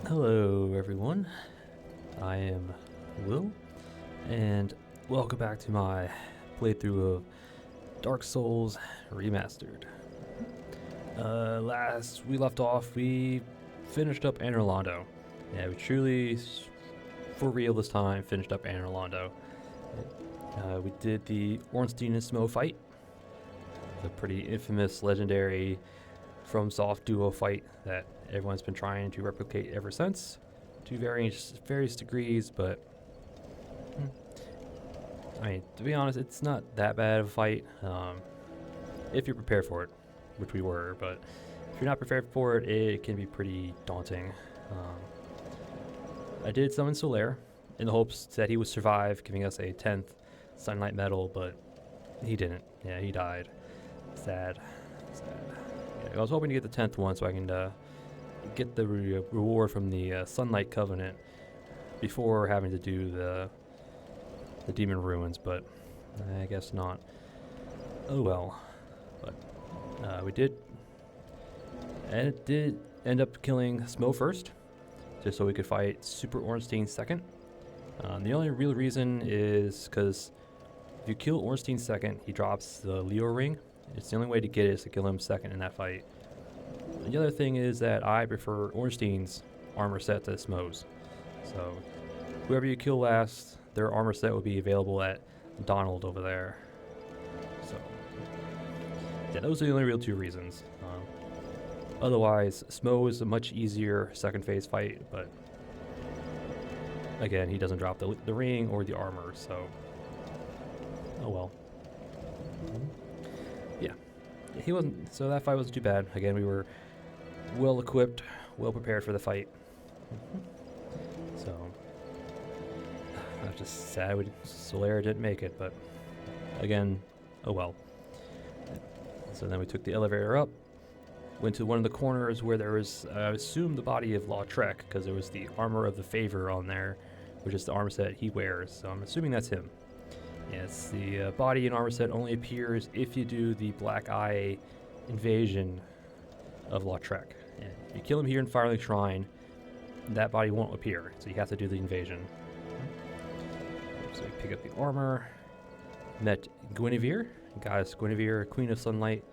Hello everyone, I am Will, and welcome back to my playthrough of Dark Souls Remastered. Last we left off, we finished up Londo. Yeah, we truly, for real this time, finished up Londo. We did the Ornstein and Smo fight, the pretty infamous, legendary FromSoft duo fight that everyone's been trying to replicate ever since, to various degrees, but I mean, to be honest, it's not that bad of a fight if you're prepared for it, which we were, but if you're not prepared for it, it can be pretty daunting. I did summon Solaire in the hopes that he would survive, giving us a 10th Sunlight Medal, but he didn't. Yeah, he died. Sad. Yeah, I was hoping to get the 10th one so I can get the reward from the Sunlight Covenant before having to do the Demon Ruins, but I guess not. Oh well. But we did, and it did end up killing Smo first, just so we could fight Super Ornstein second. The only real reason is because if you kill Ornstein second, he drops the Leo ring. It's the only way to get it is to kill him second in that fight. And the other thing is that I prefer Ornstein's armor set to Smo's. So whoever you kill last, their armor set will be available at Donald over there. So yeah, those are the only real two reasons. Otherwise, Smo is a much easier second phase fight, but again, he doesn't drop the ring or the armor, so oh well. Yeah, he wasn't. So that fight wasn't too bad. Again, we were well equipped, well prepared for the fight. So I was just sad Solaire didn't make it, but again, oh well. So then we took the elevator up, went to one of the corners where there was, I assume, the body of Lautrec, because there was the armor of the favor on there, which is the armor set he wears. So I'm assuming that's him. Yes, the body and armor set only appears if you do the Black Eye invasion of Lautrec. And if you kill him here in Firelink Shrine, that body won't appear, so you have to do the invasion. So we pick up the armor, met Guinevere, goddess Guinevere, Queen of Sunlight,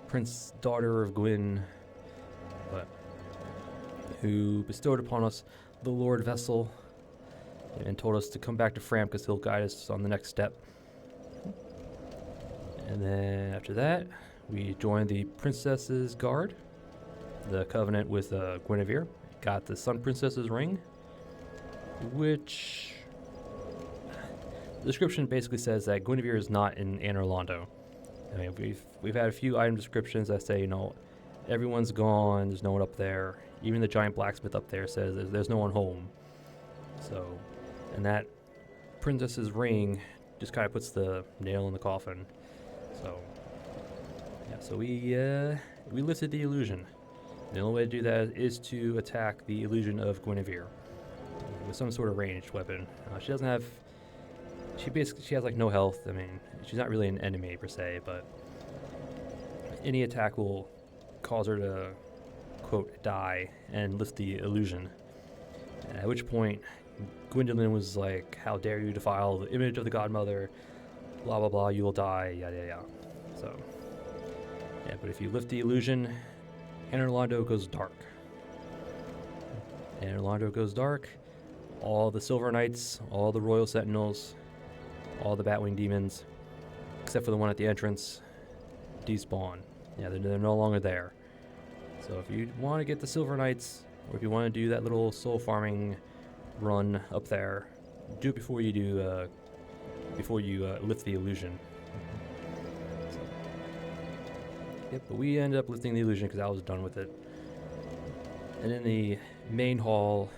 Prince Daughter of Gwyn, who bestowed upon us the Lord Vessel, and told us to come back to Fram because he'll guide us on the next step. And then after that, we joined the Princess's Guard, the covenant with Guinevere. Got the Sun Princess's ring, which the description basically says that Guinevere is not in Londo. I mean, we've had a few item descriptions that say, you know, everyone's gone, there's no one up there. Even the giant blacksmith up there says there's no one home. So, and that princess's ring just kind of puts the nail in the coffin. So, yeah, so we lifted the illusion. The only way to do that is to attack the illusion of Guinevere with some sort of ranged weapon. She doesn't have. She has like no health. I mean, she's not really an enemy per se, but any attack will cause her to, quote, die and lift the illusion. At which point, Gwendolyn was like, "How dare you defile the image of the Godmother? Blah blah blah. You will die. Yada yada." So, yeah. But if you lift the illusion, Londo goes dark. Londo goes dark. All the Silver Knights, all the Royal Sentinels, all the Batwing Demons, except for the one at the entrance, despawn. Yeah, they're no longer there. So if you want to get the Silver Knights, or if you want to do that little soul farming run up there, do it before you do lift the illusion. So, yep, but we ended up lifting the illusion because I was done with it. And in the main hall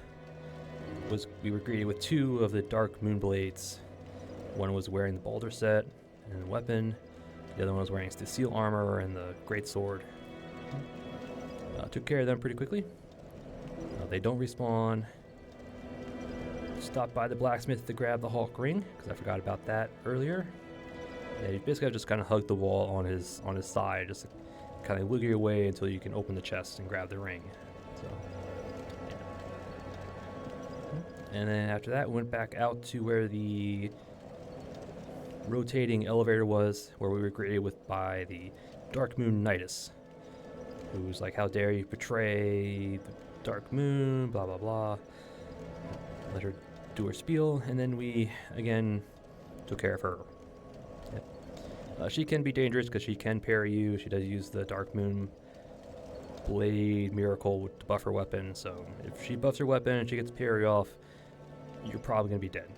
we were greeted with two of the Dark Moonblades. One was wearing the Balder set and the weapon. The other one was wearing the Steel armor and the Great Sword. Took care of them pretty quickly. They don't respawn. Stopped by the blacksmith to grab the Hulk ring, because I forgot about that earlier. Yeah, you basically just kind of hug the wall on his side, just kind of wiggle your way until you can open the chest and grab the ring. So, yeah. And then after that, we went back out to where the rotating elevator was, where we were greeted with by the Dark Moon Nidus, who's like, how dare you betray the Dark Moon, blah, blah, blah. Let her do her spiel, and then we, again, took care of her. Yep. She can be dangerous because she can parry you. She does use the Dark Moon Blade Miracle to buff her weapon, so if she buffs her weapon and she gets parry off, you're probably going to be dead.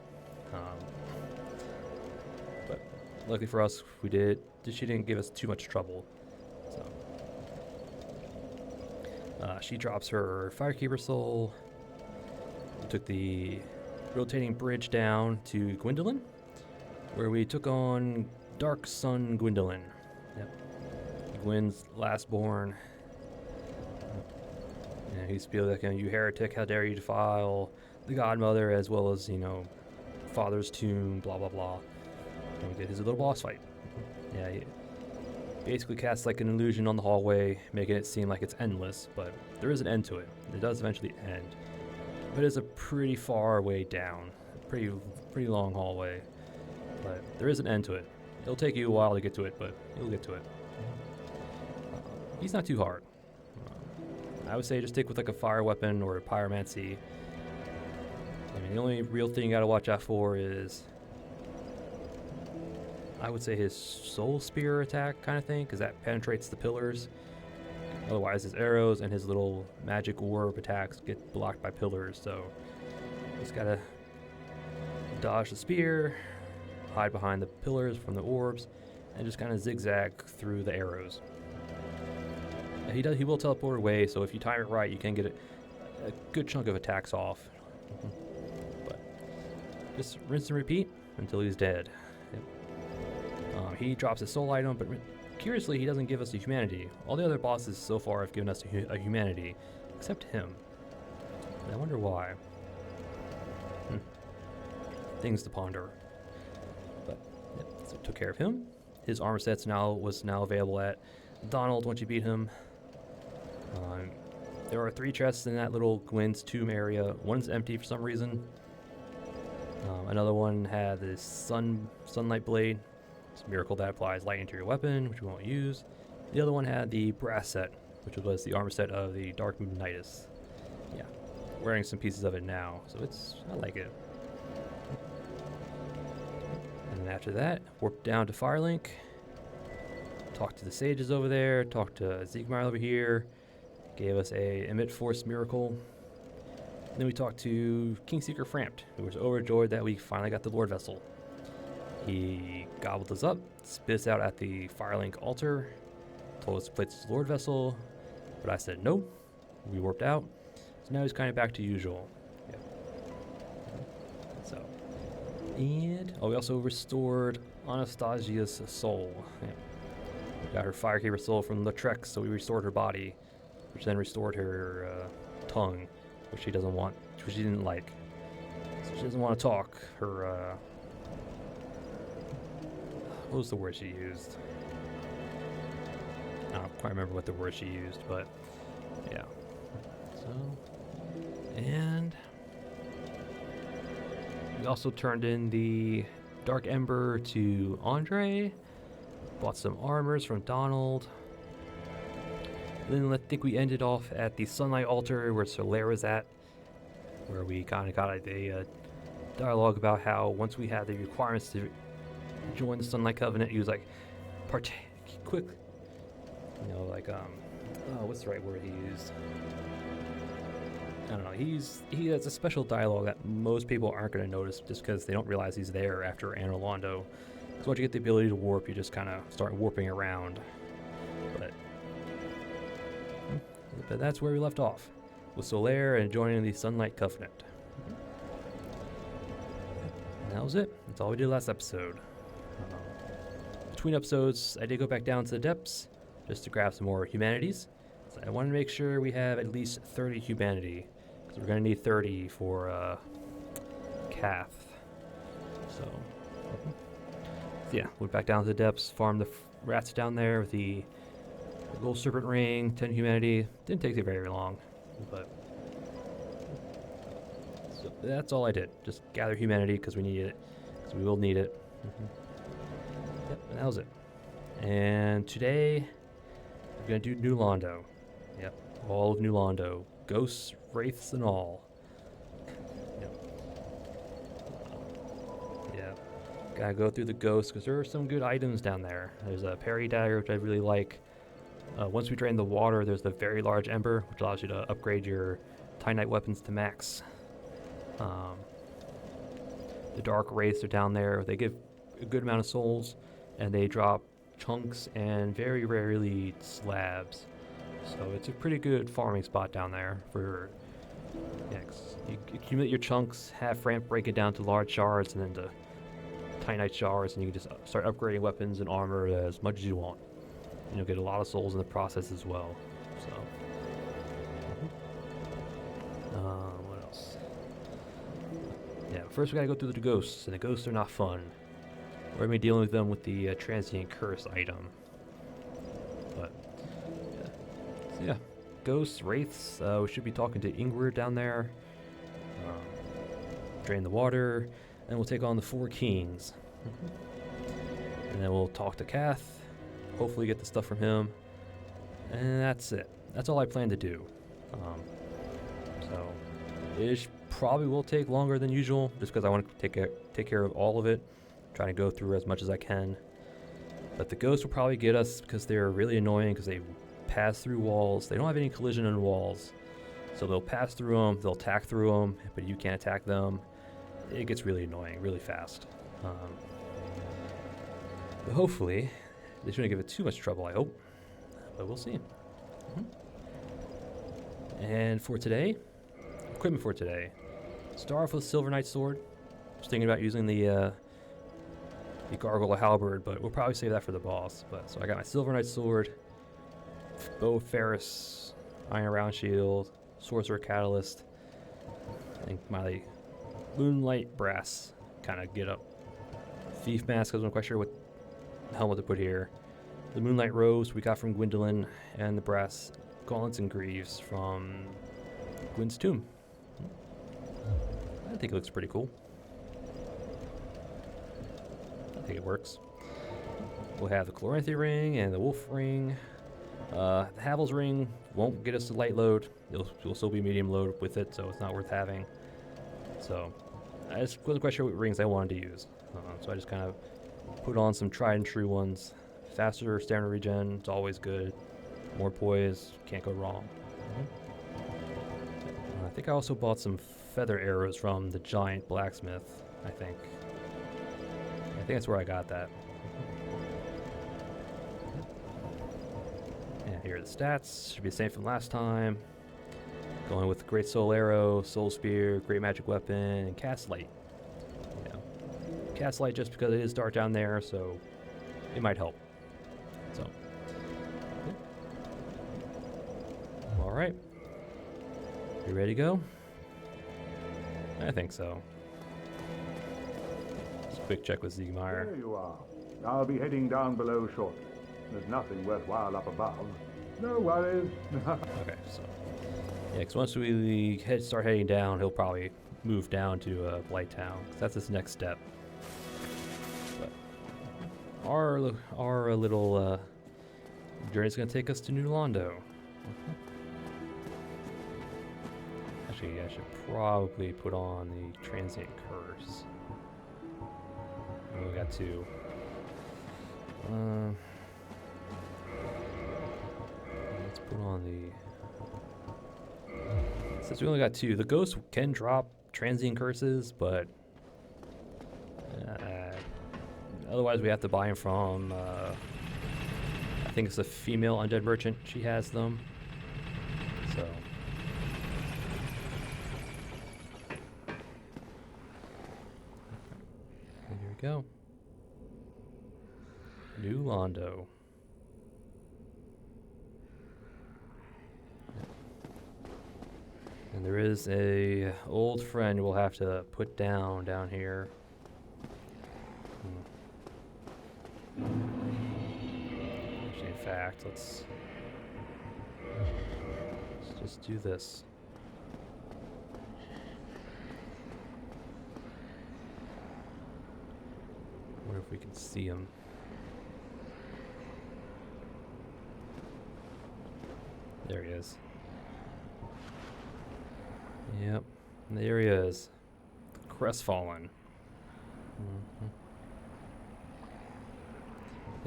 But luckily for us, we did. She didn't give us too much trouble. So she drops her Firekeeper Soul. We took the rotating bridge down to Gwendolyn, where we took on Dark Sun Gwendolyn. Yep. Gwen's lastborn. And he spilled like, you heretic, how dare you defile the godmother, as well as, father's tomb, blah, blah, blah. And we did his little boss fight. Yeah, he basically casts like an illusion on the hallway, making it seem like it's endless, but there is an end to it. It does eventually end. But it's a pretty far way down. Pretty long hallway. But there is an end to it. It'll take you a while to get to it, but you'll get to it. He's not too hard. I would say just stick with like a fire weapon or a pyromancy. I mean, the only real thing you gotta watch out for is, I would say, his soul spear attack kind of thing, because that penetrates the pillars. Otherwise, his arrows and his little magic orb attacks get blocked by pillars, so just gotta dodge the spear, hide behind the pillars from the orbs, and just kind of zigzag through the arrows. He will teleport away, so if you time it right, you can get a good chunk of attacks off. But just rinse and repeat until he's dead. Yep. He drops a soul item, but curiously, he doesn't give us a humanity. All the other bosses so far have given us a humanity, except him. And I wonder why. Things to ponder. But yep, so took care of him. His armor sets was now available at Donald once you beat him. There are 3 chests in that little Gwen's tomb area. One's empty for some reason. Another one had this sunlight blade. It's a miracle that applies lightning to your weapon, which we won't use. The other one had the brass set, which was the armor set of the Dark Moon Nidus. Yeah, wearing some pieces of it now, so I like it. And then after that, warped down to Firelink. Talked to the sages over there, talked to Ziegmar over here, gave us a Emit Force miracle. And then we talked to Kingseeker Frampt, who was overjoyed that we finally got the Lord Vessel. He gobbled us up, spit us out at the Firelink altar, told us to place his Lord Vessel, but I said no. We warped out, so now he's kind of back to usual. Yeah. So, and we also restored Anastasia's soul. Yeah. We got her Firekeeper soul from Lautrec, so we restored her body, which then restored her tongue, which she doesn't want, which she didn't like. So she doesn't want to talk. Her, what was the word she used? I don't quite remember what the word she used, but yeah. So, and we also turned in the Dark Ember to Andre. Bought some armors from Donald. Then I think we ended off at the Sunlight Altar where Solera's at, where we kind of got a dialogue about how once we had the requirements to join the Sunlight Covenant, he was like, partake quick. What's the right word he used? I don't know. He has a special dialogue that most people aren't going to notice just because they don't realize he's there after Anor Londo. Because once you get the ability to warp, you just kind of start warping around. But that's where we left off, with Solera and joining the Sunlight Covenant. And that was it. That's all we did last episode. Between episodes, I did go back down to the depths just to grab some more humanities. So I wanted to make sure we have at least 30 humanity, because we're going to need 30 for Cath. So yeah, went back down to the depths, farmed the rats down there with the gold serpent ring, 10 humanity. Didn't take it very long, but So that's all I did. Just gather humanity because we need it. Because we will need it. Yep, and that was it. And today, we're going to do New Londo. Yep, all of New Londo. Ghosts, wraiths, and all. Yep. Yeah. Gotta go through the ghosts because there are some good items down there. There's a parry dagger, which I really like. Once we drain the water, there's the very large ember, which allows you to upgrade your Titanite weapons to max. The dark wraiths are down there. They give a good amount of souls, and they drop chunks and very rarely slabs. So it's a pretty good farming spot down there for... Yeah, you accumulate your chunks, half ramp, break it down to large shards, and then to Titanite shards, and you can just start upgrading weapons and armor as much as you want. And you'll get a lot of souls in the process as well. So... what else? Yeah, first we gotta go through the ghosts, and the ghosts are not fun. We're gonna be dealing with them with the transient curse item. But, yeah. So yeah, ghosts, wraiths, we should be talking to Ingrid down there. Drain the water, and we'll take on the 4 kings. And then we'll talk to Kath, hopefully get the stuff from him. And that's it. That's all I plan to do. So it probably will take longer than usual, just because I want to take care of all of it, trying to go through as much as I can. But the ghosts will probably get us because they're really annoying because they pass through walls. They don't have any collision in walls, so they'll pass through them, they'll attack through them, but you can't attack them. It gets really annoying, really fast. But hopefully, they shouldn't give it too much trouble, I hope. But we'll see. And for today, equipment for today. Start off with a Silver Knight sword. I was thinking about using the Gargoyle Halberd, but we'll probably save that for the boss. But so I got my Silver Knight sword, Bow Ferris, Iron Round Shield, Sorcerer Catalyst, and my Moonlight Brass kind of get up. Thief Mask, I wasn't quite sure what helmet to put here. The Moonlight Rose we got from Gwendolyn, and the Brass Gauntlets and Greaves from Gwyn's Tomb. I think it looks pretty cool. I think it works. We'll have the Chloranthy Ring and the Wolf Ring. The Havel's Ring won't get us to light load. It'll still be medium load with it, so it's not worth having. So I just wasn't quite sure what rings I wanted to use. So I just kind of put on some tried and true ones. Faster stamina regen, it's always good. More poise, can't go wrong. I think I also bought some feather arrows from the giant blacksmith, I think. I think that's where I got that. And here are the stats. Should be the same from last time. Going with Great Soul Arrow, Soul Spear, Great Magic Weapon, and Cast Light. Yeah. Cast Light just because it is dark down there, so it might help. So. Alright. You ready to go? I think so. Just a quick check with Ziegmeyer. There you are. I'll be heading down below shortly. There's nothing worthwhile up above. No worries. Okay, so... Yeah, because once we start heading down, he'll probably move down to Blighttown, because that's his next step. But our little journey's going to take us to New Londo. Actually, I should probably put on the Transient Curse. Oh, we got 2. Let's put on the... Since we only got 2, the ghosts can drop transient curses, but otherwise we have to buy them from, I think it's a female undead merchant. She has them. So. And here we go. New Londo. And there is a old friend we'll have to put down here. Actually, in fact, let's just do this. Wonder if we can see him. There he is. Yep, there he is. Crestfallen.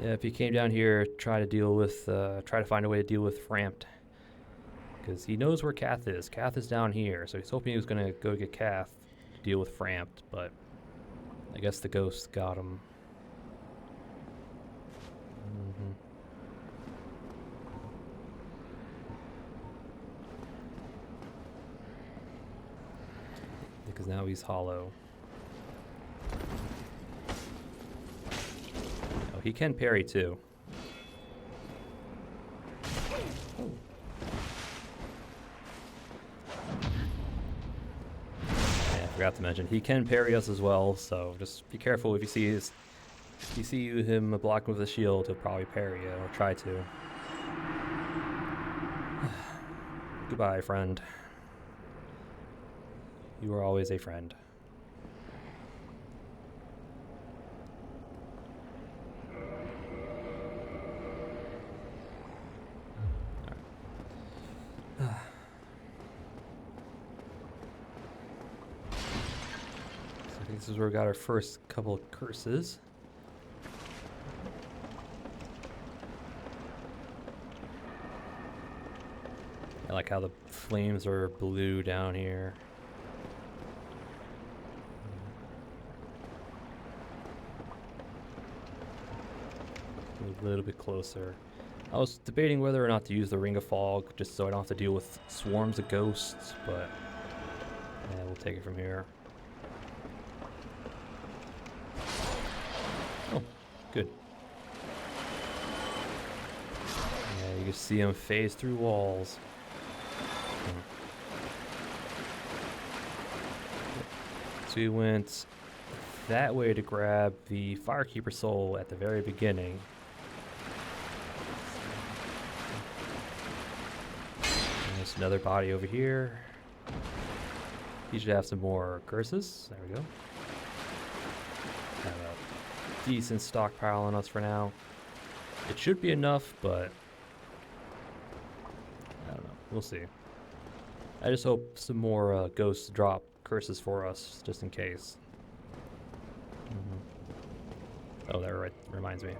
Yeah, if you came down here, try to find a way to deal with Framped. Because he knows where Kath is. Kath is down here, so he's hoping he was going to go get Kath to deal with Framped, but I guess the ghost got him. Because now he's hollow. Oh, he can parry too. Oh. Yeah, I forgot to mention he can parry us as well. So just be careful if you see him blocking with a shield. He'll probably parry you or try to. Goodbye, friend. You are always a friend. So I think this is where we got our first couple of curses. I like how the flames are blue down here. A little bit closer. I was debating whether or not to use the Ring of Fog just so I don't have to deal with swarms of ghosts, but yeah, we'll take it from here. Oh, good. Yeah, you can see him phase through walls. So we went that way to grab the Firekeeper soul at the very beginning. There's another body over here. He should have some more curses. There we go. Have a decent stockpile on us for now. It should be enough, but I don't know. We'll see. I just hope some more ghosts drop curses for us, just in case. Oh, that reminds me.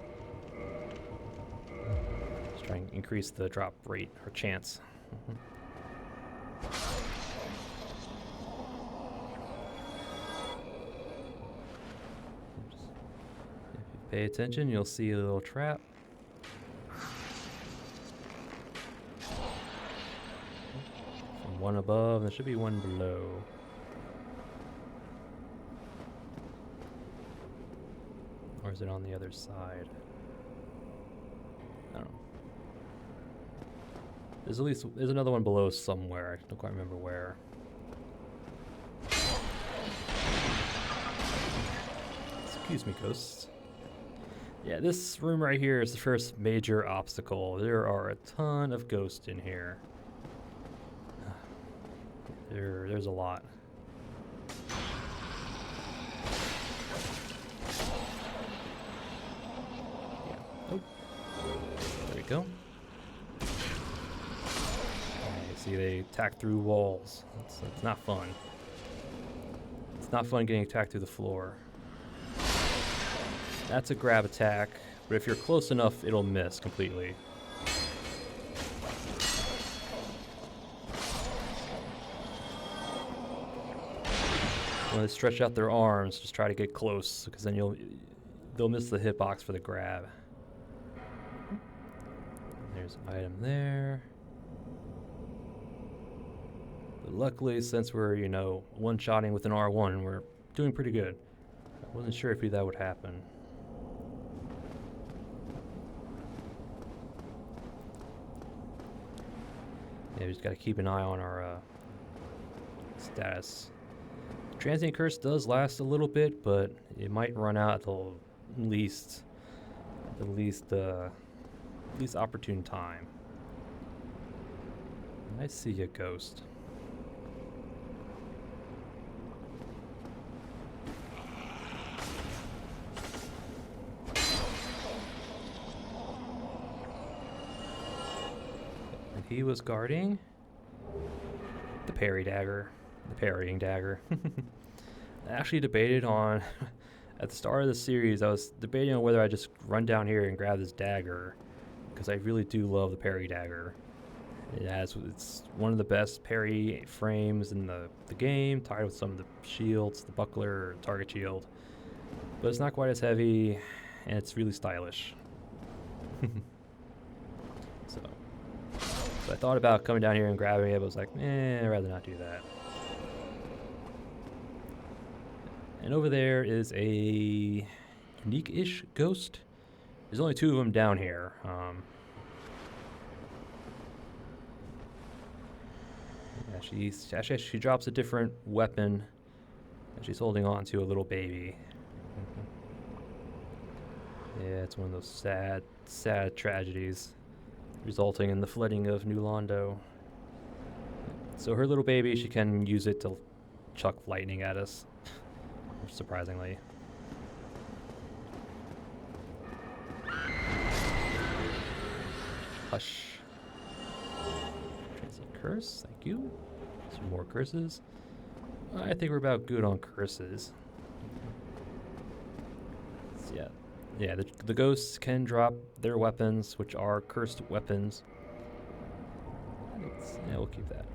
Just try and increase the drop rate or chance. If you pay attention, you'll see a little trap. From one above, there should be one below. Or is it on the other side? I don't know. There's another one below somewhere. I don't quite remember where. Excuse me, ghosts. Yeah, this room right here is the first major obstacle. There are a ton of ghosts in here. There's a lot. Oh, there we go. See, they attack through walls. It's not fun. It's not fun getting attacked through the floor. That's a grab attack, but if you're close enough, it'll miss completely. When they stretch out their arms, just try to get close, because then they'll miss the hitbox for the grab. There's an item there. But luckily, since we're, one-shotting with an R1, we're doing pretty good. I wasn't sure if that would happen. Yeah, we just gotta keep an eye on our status. Transient Curse does last a little bit, but it might run out at the least opportune time. I see a ghost. And he was guarding the parry dagger, the parrying dagger. I actually debated on, at the start of the series, I was debating on whether I just run down here and grab this dagger, because I really do love the parry dagger. It's one of the best parry frames in the game, tied with some of the shields, the buckler, or target shield. But it's not quite as heavy, and it's really stylish. So I thought about coming down here and grabbing it, but I was like, I'd rather not do that. And over there is a unique-ish ghost. There's only 2 of them down here. Yeah, she drops a different weapon, and she's holding on to a little baby. Yeah, it's one of those sad tragedies resulting in the flooding of New Londo. So her little baby, she can use it to chuck lightning at us, surprisingly. Hush. Transient curse, thank you. Some more curses. I think we're about good on curses. So yeah, the ghosts can drop their weapons, which are cursed weapons. Yeah, we'll keep that.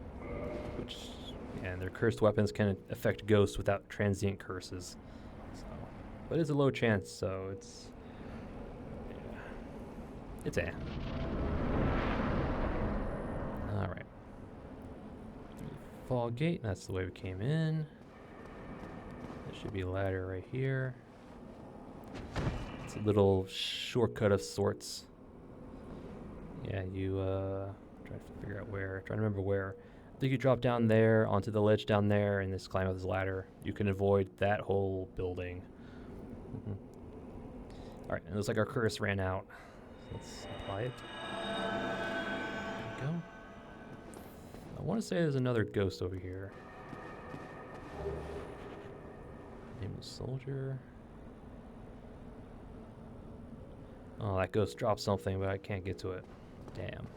And their cursed weapons can affect ghosts without transient curses. So, but it's a low chance, so it's a. All right. Fall gate. That's the way we came in. There should be a ladder right here. It's a little shortcut of sorts. Yeah, you try to figure out where. Trying to remember where. I think you drop down there onto the ledge down there and just climb up this ladder. You can avoid that whole building. All right, it looks like our curse ran out. Let's apply it. There we go. I want to say there's another ghost over here. Nameless soldier. Oh, that ghost dropped something, but I can't get to it. Damn.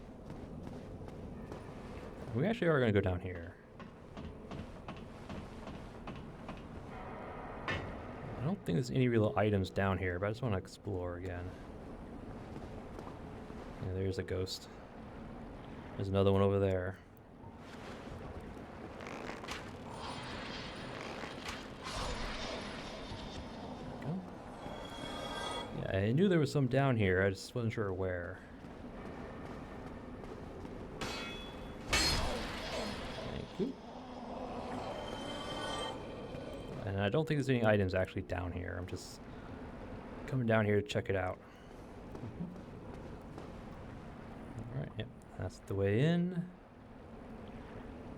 We actually are going to go down here. I don't think there's any real items down here, but I just want to explore again. Yeah, there's a ghost. There's another one over there. Yeah, I knew there was some down here, I just wasn't sure where. And I don't think there's any items actually down here. I'm just coming down here to check it out. Alright, yep, that's the way in.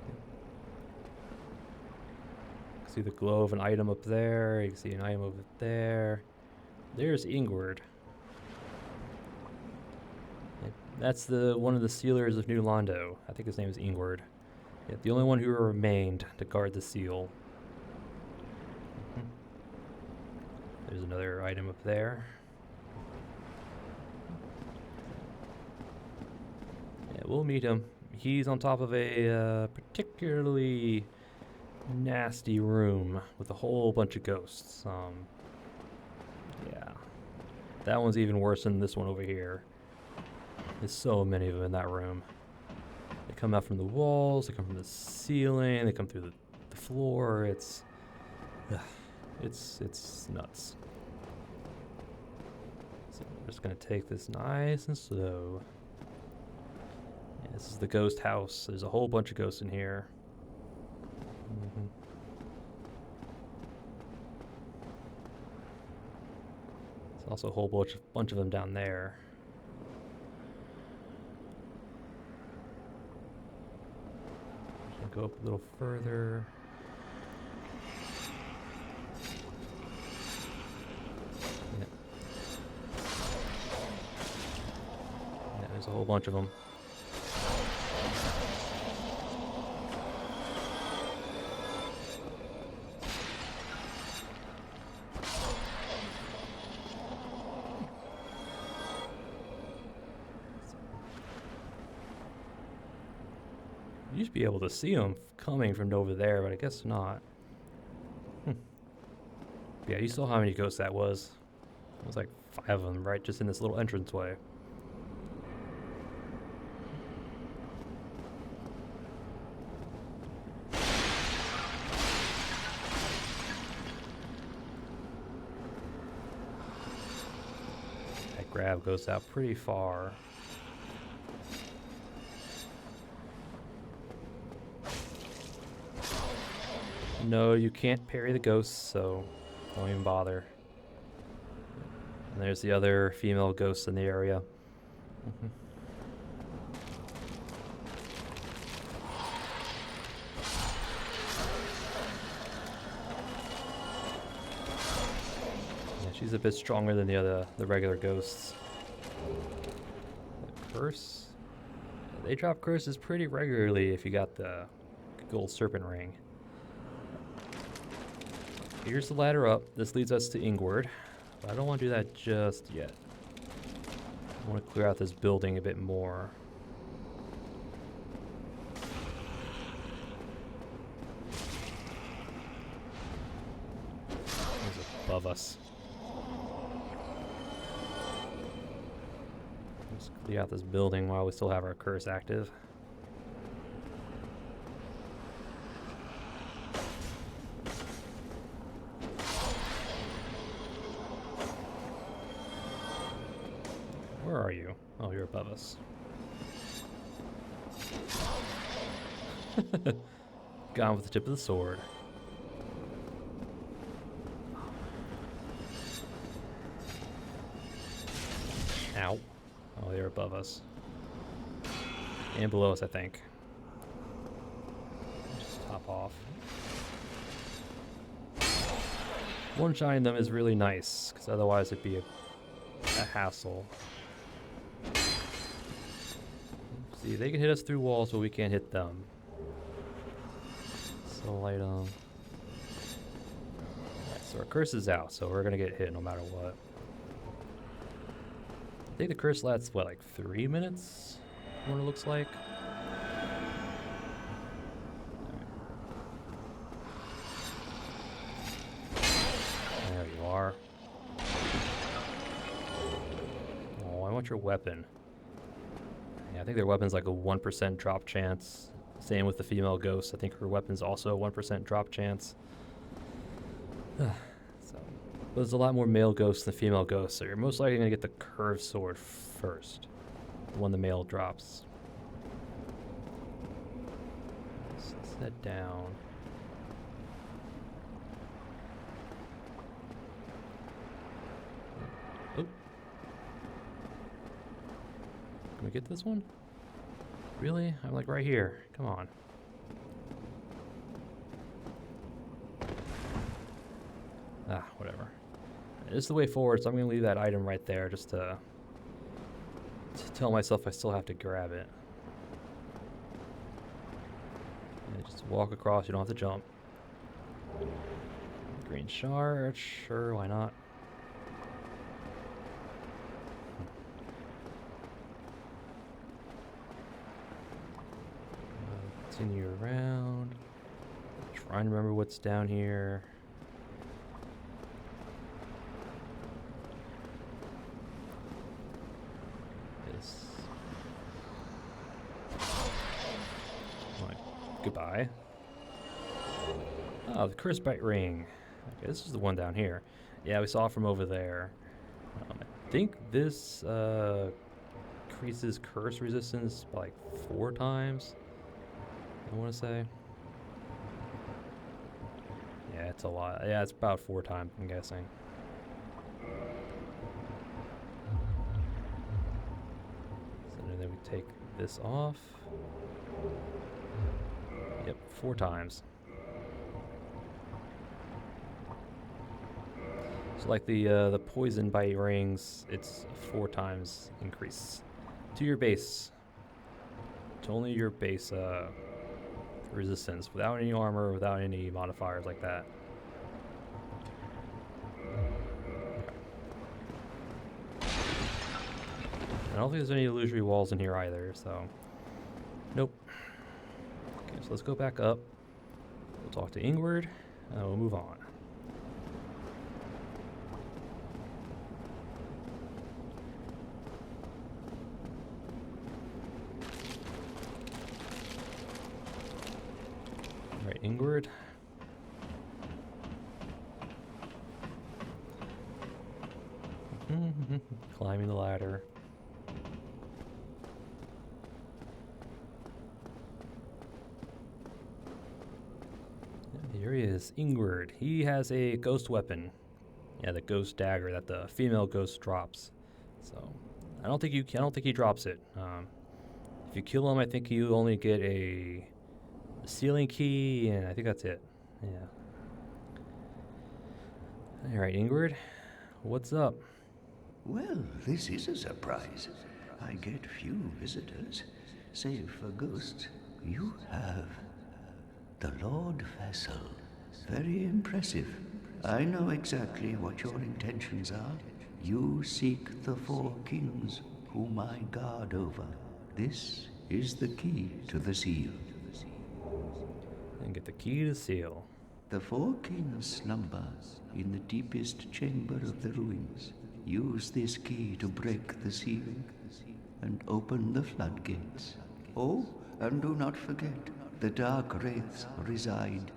You can see the glow of an item up there. You can see an item over there. There's Ingward. That's one of the sealers of New Londo. I think his name is Ingward. Yeah, the only one who remained to guard the seal. There's another item up there. Yeah, we'll meet him. He's on top of a particularly nasty room with a whole bunch of ghosts. Yeah. That one's even worse than this one over here. There's so many of them in that room. They come out from the walls, they come from the ceiling, they come through the floor. It's nuts. So we're just gonna take this nice and slow. Yeah, this is the ghost house. There's a whole bunch of ghosts in here. There's also a whole bunch of them down there. Go up a little further. Yeah, there's a whole bunch of them. You used to be able to see them coming from over there, but I guess not. Yeah, you saw how many ghosts that was. It was like 5 of them, right? Just in this little entranceway. That grab goes out pretty far. No, you can't parry the ghosts, so don't even bother. And there's the other female ghosts in the area. Yeah, she's a bit stronger than the regular ghosts. The curse? They drop curses pretty regularly if you got the gold serpent ring. Here's the ladder up. This leads us to Ingward. But I don't want to do that just yet. I want to clear out this building a bit more. He's above us. Let's clear out this building while we still have our curse active. Where are you? Oh, you're above us. Gone with the tip of the sword. Ow. Oh, they're above us. And below us, I think. Just top off. One-shotting them is really nice, because otherwise it'd be a hassle. See, they can hit us through walls, but we can't hit them. So light on. Alright, so our curse is out, so we're gonna get hit no matter what. I think the curse lasts, what, like 3 minutes? What it looks like? There you are. Oh, I want your weapon. Yeah, I think their weapon's like a 1% drop chance. Same with the female ghost. I think her weapon's also a 1% drop chance. But there's a lot more male ghosts than female ghosts, so you're most likely going to get the curved sword first. The one the male drops. Let's set down. Oh. Can we get this one? Really? I'm like right here. Come on. Ah, whatever. This is the way forward, so I'm going to leave that item right there just to tell myself I still have to grab it. And just walk across, you don't have to jump. Green shard, sure, why not? Continue around. Try and remember what's down here. This. Right. Goodbye. Oh, the curse bite ring. Okay, this is the one down here. Yeah, we saw it from over there. I think this increases curse resistance by like 4 times. I want to say. Yeah, it's a lot. Yeah, it's about 4 times, I'm guessing. So then we take this off. Yep, 4 times. So like the poison bite rings, it's 4 times increase to your base. To only your base resistance, without any armor, without any modifiers like that. I don't think there's any illusory walls in here either, so... Nope. So let's go back up. We'll talk to Ingward, and we'll move on. Alright, Ingward. Climbing the ladder. Here he is, Ingward. He has a ghost weapon. Yeah, the ghost dagger that the female ghost drops. So I don't think he drops it. If you kill him, I think you only get a ceiling key, and I think that's it. Yeah. All right, Ingward, what's up? Well, this is a surprise. I get few visitors, save for ghosts. You have the Lord Vessel. Very impressive. I know exactly what your intentions are. You seek the four kings, whom I guard over. This is the key to the seal. And get the key to the seal. The four kings slumber in the deepest chamber of the ruins. Use this key to break the seal and open the floodgates. Oh, and do not forget, the dark wraiths reside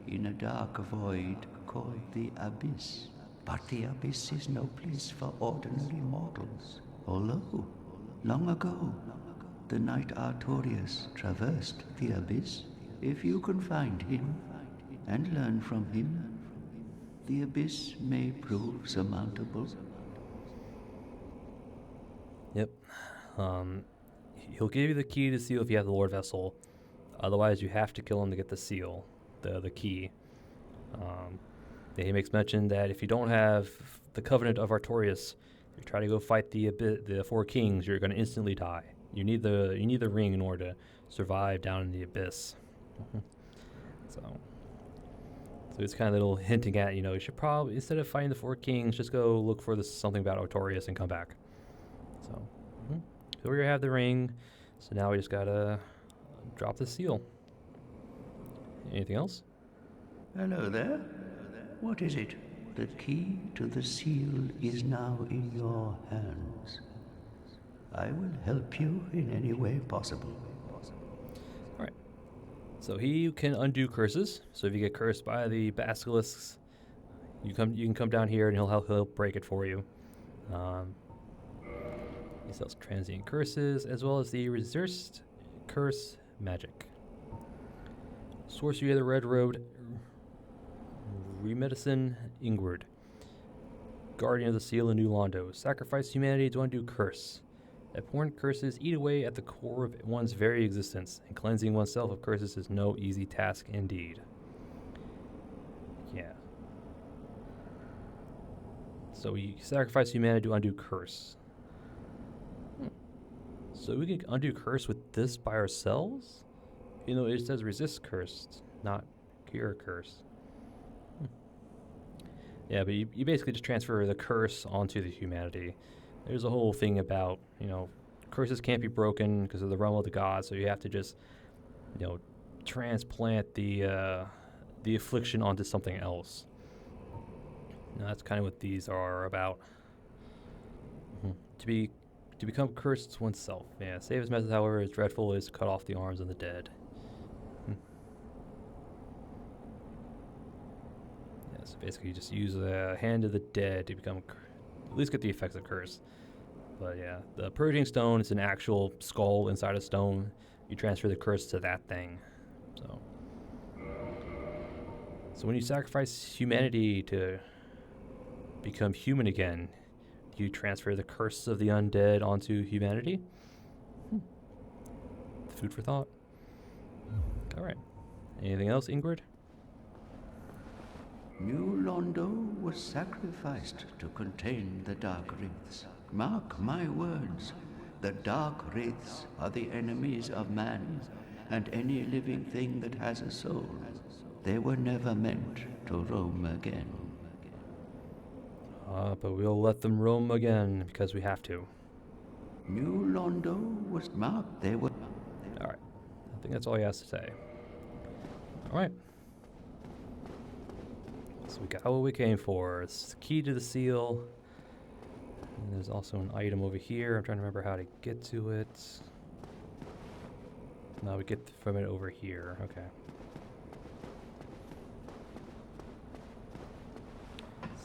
in a dark void called the Abyss. But the Abyss is no place for ordinary mortals. Although, long ago, the knight Artorias traversed the Abyss. If you can find him and learn from him, the Abyss may prove surmountable. Yep. He'll give you the key to the seal if you have the Lord Vessel. Otherwise, you have to kill him to get the seal, the key. He makes mention that if you don't have the Covenant of Artorias, you try to go fight the four kings, you're going to instantly die. You need the ring in order to survive down in the abyss. So it's kind of a little hinting at, you should probably, instead of fighting the four kings, just go look for something about Artorias and come back. So here we have the ring. So now we just gotta drop the seal. Anything else? Hello there. What is it? The key to the seal is now in your hands. I will help you in any way possible. Alright. So he can undo curses. So if you get cursed by the basilisks, you can come down here and he'll break it for you. He sells transient curses as well as the resist curse magic. Sorcery of the Red Road, Remedicine Ingward. Guardian of the Seal in New Londo. Sacrifice humanity to undo curse. Abhorrent curses eat away at the core of one's very existence, and cleansing oneself of curses is no easy task indeed. Yeah. So we sacrifice humanity to undo curse. So we can undo curse with this by ourselves? It says resist cursed, not cure curse. Yeah, but you basically just transfer the curse onto the humanity. There's a whole thing about, curses can't be broken because of the realm of the gods, so you have to just, transplant the affliction onto something else. Now, that's kind of what these are about. To become cursed oneself. Yeah, save his method, however, is dreadful, is cut off the arms of the dead. Yeah, so basically you just use the hand of the dead to become, at least get the effects of curse. But yeah, the purging stone is an actual skull inside a stone. You transfer the curse to that thing. So when you sacrifice humanity to become human again, you transfer the curse of the undead onto humanity? Food for thought. Alright. Anything else, Ingward? New Londo was sacrificed to contain the Dark Wraiths. Mark my words, the Dark Wraiths are the enemies of man and any living thing that has a soul. They were never meant to roam again. But we'll let them roam again because we have to. New Londo was marked. They were. Alright. I think that's all he has to say. Alright. So we got what we came for. It's the key to the seal. And there's also an item over here. I'm trying to remember how to get to it. No, we get from it over here. Okay.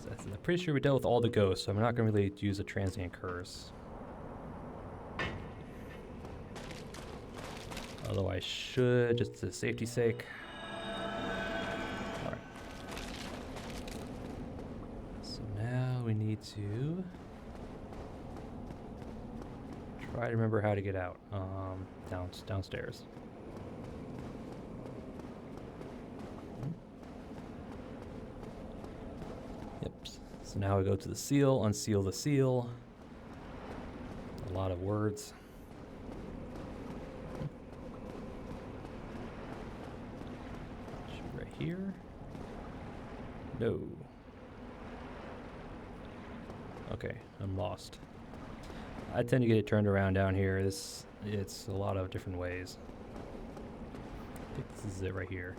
So I'm pretty sure we dealt with all the ghosts, so I'm not going to really use a transient curse. Although I should, just for safety's sake. Alright. So now we need to try to remember how to get out. Downstairs. Yep. So now we go to the seal, unseal the seal. A lot of words. Should be right here. No. Okay, I'm lost. I tend to get it turned around down here. It's a lot of different ways. I think this is it right here.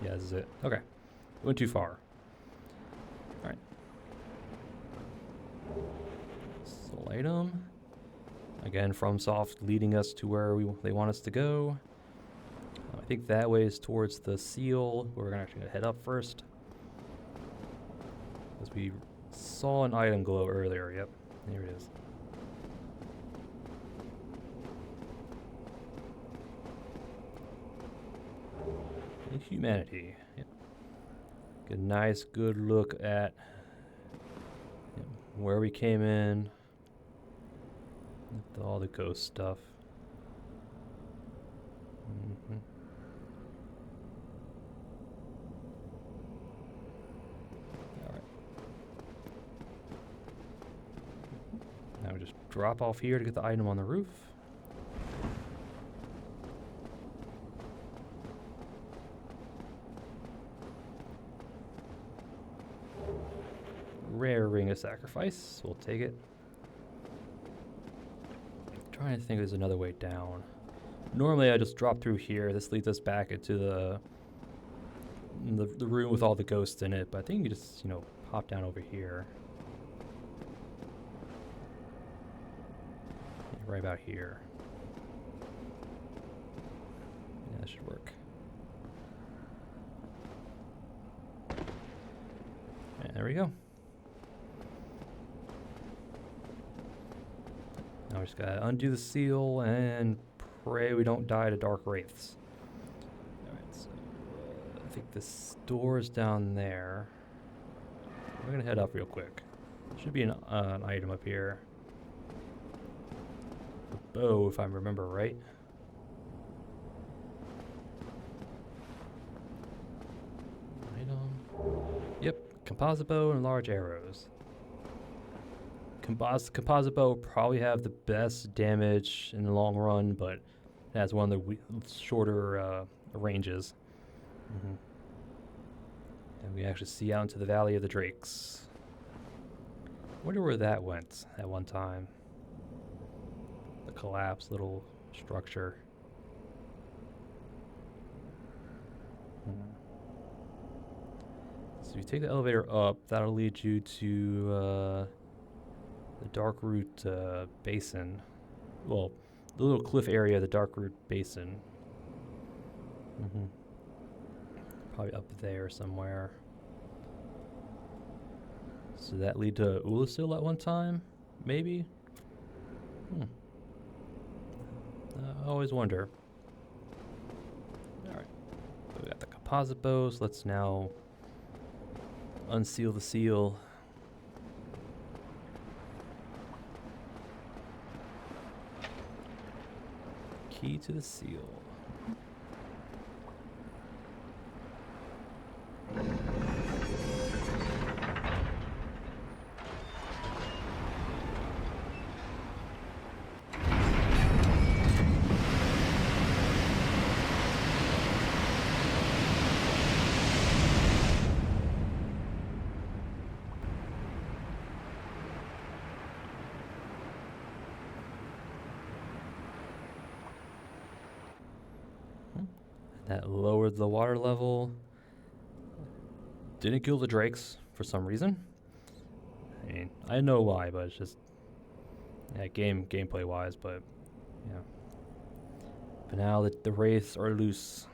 Yeah, this is it. Okay. Went too far. Alright. Soul item. Again, FromSoft leading us to where they want us to go. I think that way is towards the seal, where we're actually going to head up first. Because we saw an item glow earlier. Yep, there it is. Humanity. Yep. Get a nice, good look at where we came in. All the ghost stuff. Alright. Now we just drop off here to get the item on the roof. Rare ring of sacrifice. We'll take it. Trying to think there's another way down. Normally I just drop through here. This leads us back into the room with all the ghosts in it, but I think you just, pop down over here. Yeah, right about here. Yeah, that should work. And there we go. Now we just gotta undo the seal and pray we don't die to dark wraiths. Alright, so I think this door is down there. We're gonna head up real quick. Should be an item up here. The bow, if I remember right. Item. Yep, composite bow and large arrows. Composite bow probably have the best damage in the long run, but it has one of the shorter ranges. And we actually see out into the Valley of the Drakes. Wonder where that went at one time. The collapsed little structure. So you take the elevator up, that'll lead you to the Darkroot Basin. Well, the little cliff area of the Darkroot Basin. Probably up there somewhere. So that lead to Ulasil at one time? Maybe? I always wonder. Alright. We got the composite bows. Let's now unseal the seal. Key to the seal. That lowered the water level. Didn't kill the drakes for some reason. I mean, I know why, but it's just gameplay wise, but yeah. But now the wraiths are loose.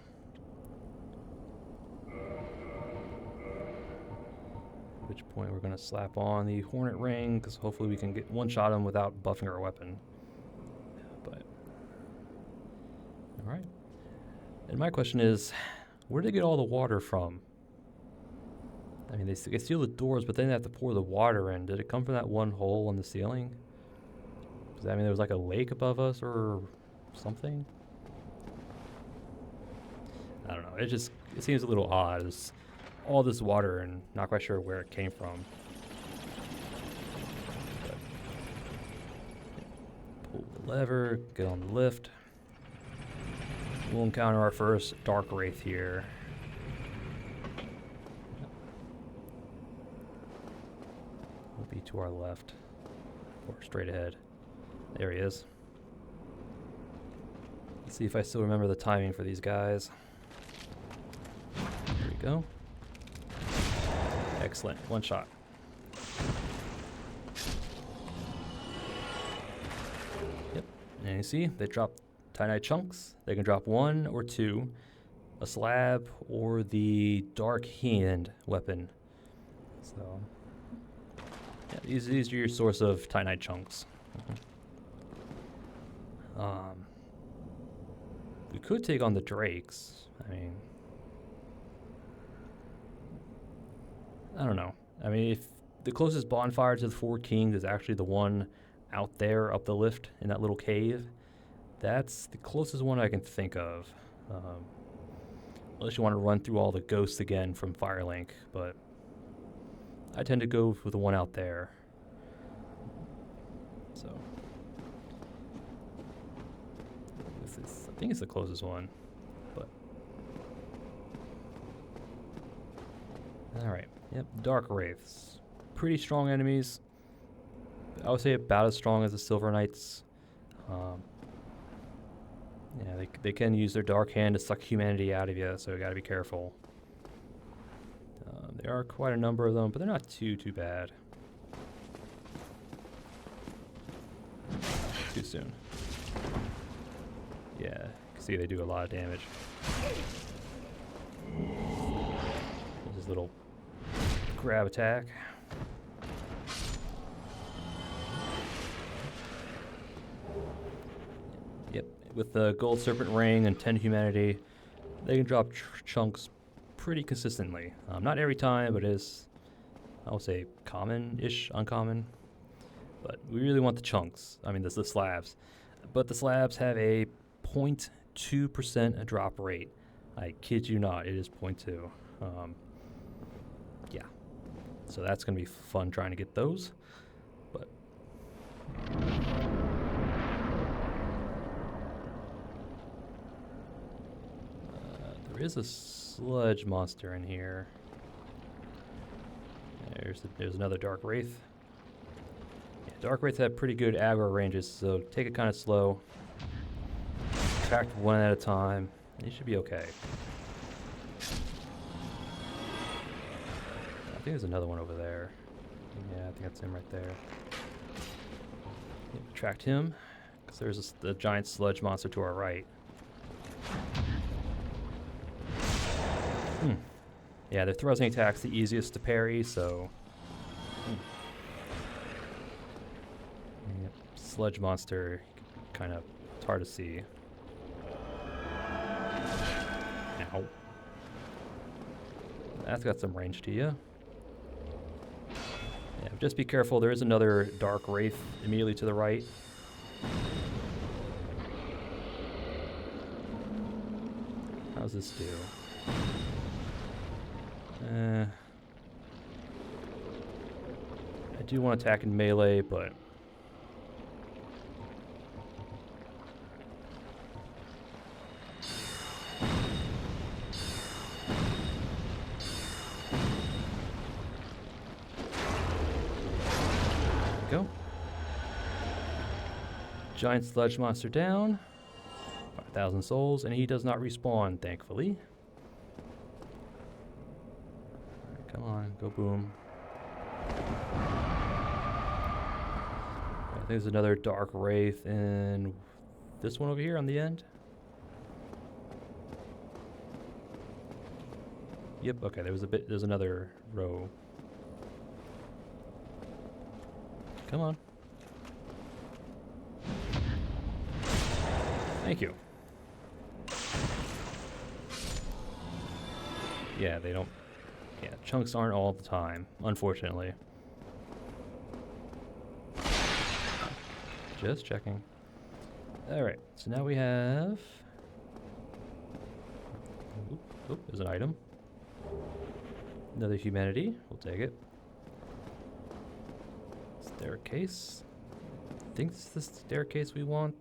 At which point we're gonna slap on the hornet ring, because hopefully we can get one shot him without buffing our weapon. But all right. And my question is, where did they get all the water from? I mean, they steal the doors, but then they have to pour the water in. Did it come from that one hole in the ceiling? Does that mean there was like a lake above us or something? I don't know. It seems a little odd. There's all this water and not quite sure where it came from. But pull the lever, get on the lift. We'll encounter our first Dark Wraith here. Will be to our left or straight ahead. There he is. Let's see if I still remember the timing for these guys. There we go. Excellent. One shot. Yep. And you see, they drop Titanite chunks. They can drop one or two, a slab or the Dark Hand weapon. So, yeah, these are your source of Titanite chunks. We could take on the drakes. I mean, I don't know. I mean, if the closest bonfire to the Four Kings is actually the one out there up the lift in that little cave, that's the closest one I can think of. Unless you want to run through all the ghosts again from Firelink, but I tend to go for the one out there. So I think it's the closest one, but all right. Yep, Dark Wraiths, pretty strong enemies. I would say about as strong as the Silver Knights. Yeah, they can use their Dark Hand to suck humanity out of you, so you got to be careful. There are quite a number of them, but they're not too bad. Too soon. Yeah, you can see they do a lot of damage. There's this little grab attack. Yep, with the Gold Serpent Ring and 10 humanity, they can drop chunks pretty consistently. Not every time, but it is, I would say, common-ish, uncommon. But we really want the chunks. I mean, the slabs. But the slabs have a 0.2% drop rate. I kid you not, it is 0.2. Yeah. So that's going to be fun trying to get those. But there is a sludge monster in here. There's another Dark Wraith. Yeah, Dark Wraiths have pretty good aggro ranges, so take it kind of slow. Track one at a time. You should be okay. I think there's another one over there. Yeah, I think that's him right there. Yeah, tracked him, because there's a giant sludge monster to our right. Yeah, their thrusting attack's the easiest to parry, so... Yep. Sludge monster, kind of hard to see. Ow. That's got some range to you. Yeah, just be careful, there is another Dark Wraith immediately to the right. How's this do? I do want to attack in melee, but go. Giant sludge monster down. 5,000 souls, and he does not respawn, thankfully. Alright, come on, go boom. I think there's another Dark Wraith in this one over here on the end. Yep, okay, there's another row. Come on. Thank you. Yeah, they don't... Yeah, chunks aren't all the time, unfortunately. Just checking. Alright, so now we have... Oop, there's an item. Another humanity, we'll take it. Staircase. I think this is the staircase we want.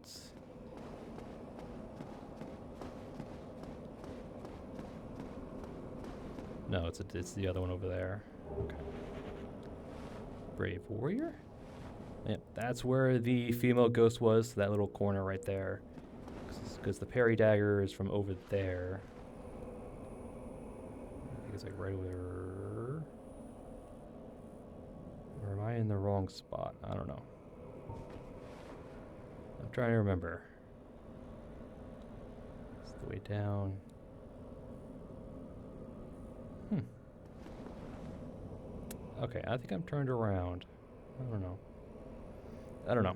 No, it's the other one over there. Okay. Brave warrior? Yep, that's where the female ghost was, that little corner right there. Because the parry dagger is from over there. I think it's like right over there. Or am I in the wrong spot? I don't know. I'm trying to remember. It's the way down. Okay, I think I'm turned around. I don't know.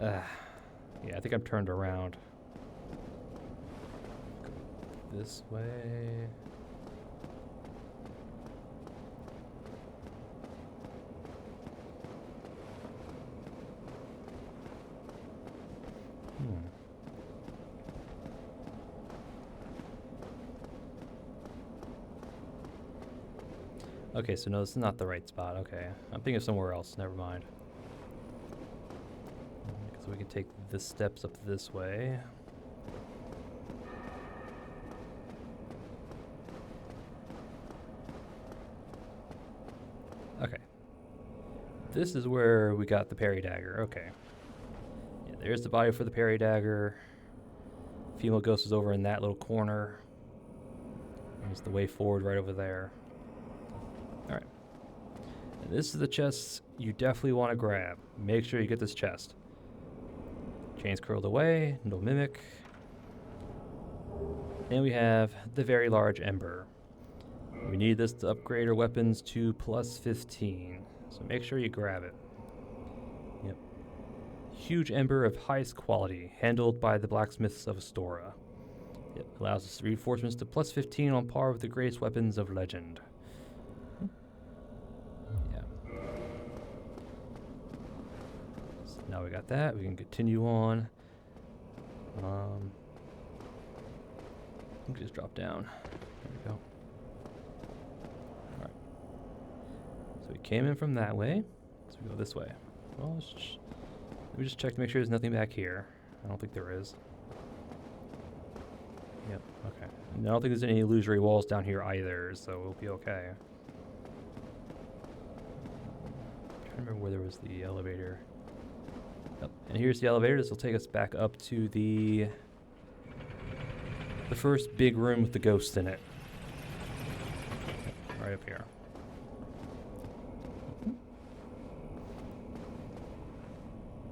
Yeah, I think I'm turned around. Go this way. Okay, so no, this is not the right spot. Okay, I'm thinking of somewhere else. Never mind. So we can take the steps up this way. Okay. This is where we got the parry dagger. Okay. Yeah, there's the body for the parry dagger. Female ghost is over in that little corner. There's the way forward right over there. Alright. This is the chest you definitely want to grab. Make sure you get this chest. Chains curled away, no mimic. And we have the very large ember. We need this to upgrade our weapons to plus 15. So make sure you grab it. Yep. Huge ember of highest quality, handled by the blacksmiths of Astora. It allows us reinforcements to plus 15 on par with the greatest weapons of legend. Now we got that, we can continue on. We can just drop down. There we go. Alright. So we came in from that way. So we go this way. Well, let me just check to make sure there's nothing back here. I don't think there is. Yep, okay. And I don't think there's any illusory walls down here either, so we'll be okay. I'm trying to remember where there was the elevator. Yep. And here's the elevator. This will take us back up to the first big room with the ghost in it. Yep, right up here.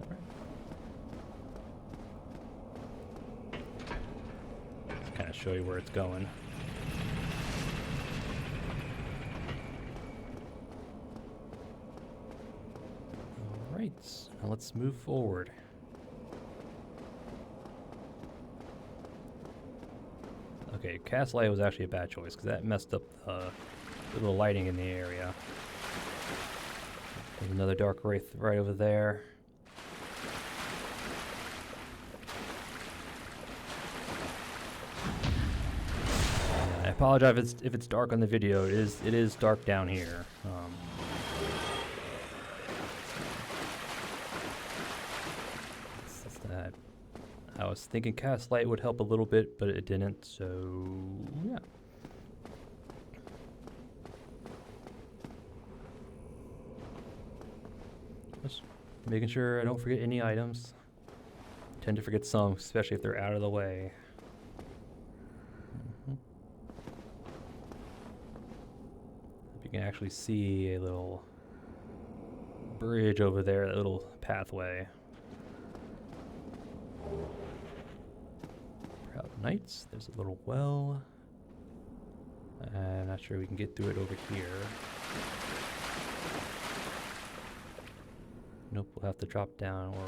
Alright. Just kind of show you where it's going. Alright, now let's move forward. Okay, cast light was actually a bad choice because that messed up the little lighting in the area. There's another Dark Wraith right over there. I apologize if it's dark on the video. It is dark down here. I was thinking cast light would help a little bit, but it didn't, so yeah. Just making sure I don't forget any items. tend to forget some, especially if they're out of the way. You can actually see a little bridge over there, that little pathway. Proud Knights, there's a little well. I'm not sure we can get through it over here. Nope, we'll have to drop down or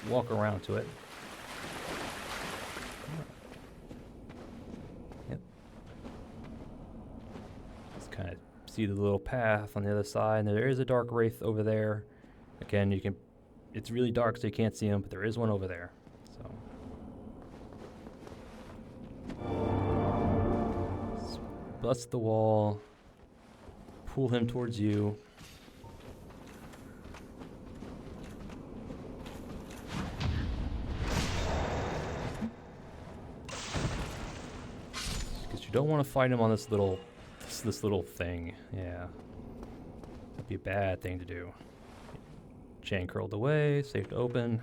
walk around to it. Yep. Just kind of see the little path on the other side, and there is a dark wraith over there. Again, it's really dark so you can't see him, but there is one over there. So bust the wall, pull him towards you. Because you don't want to fight him on this little thing. Yeah, that'd be a bad thing to do. Chain curled away, safe to open.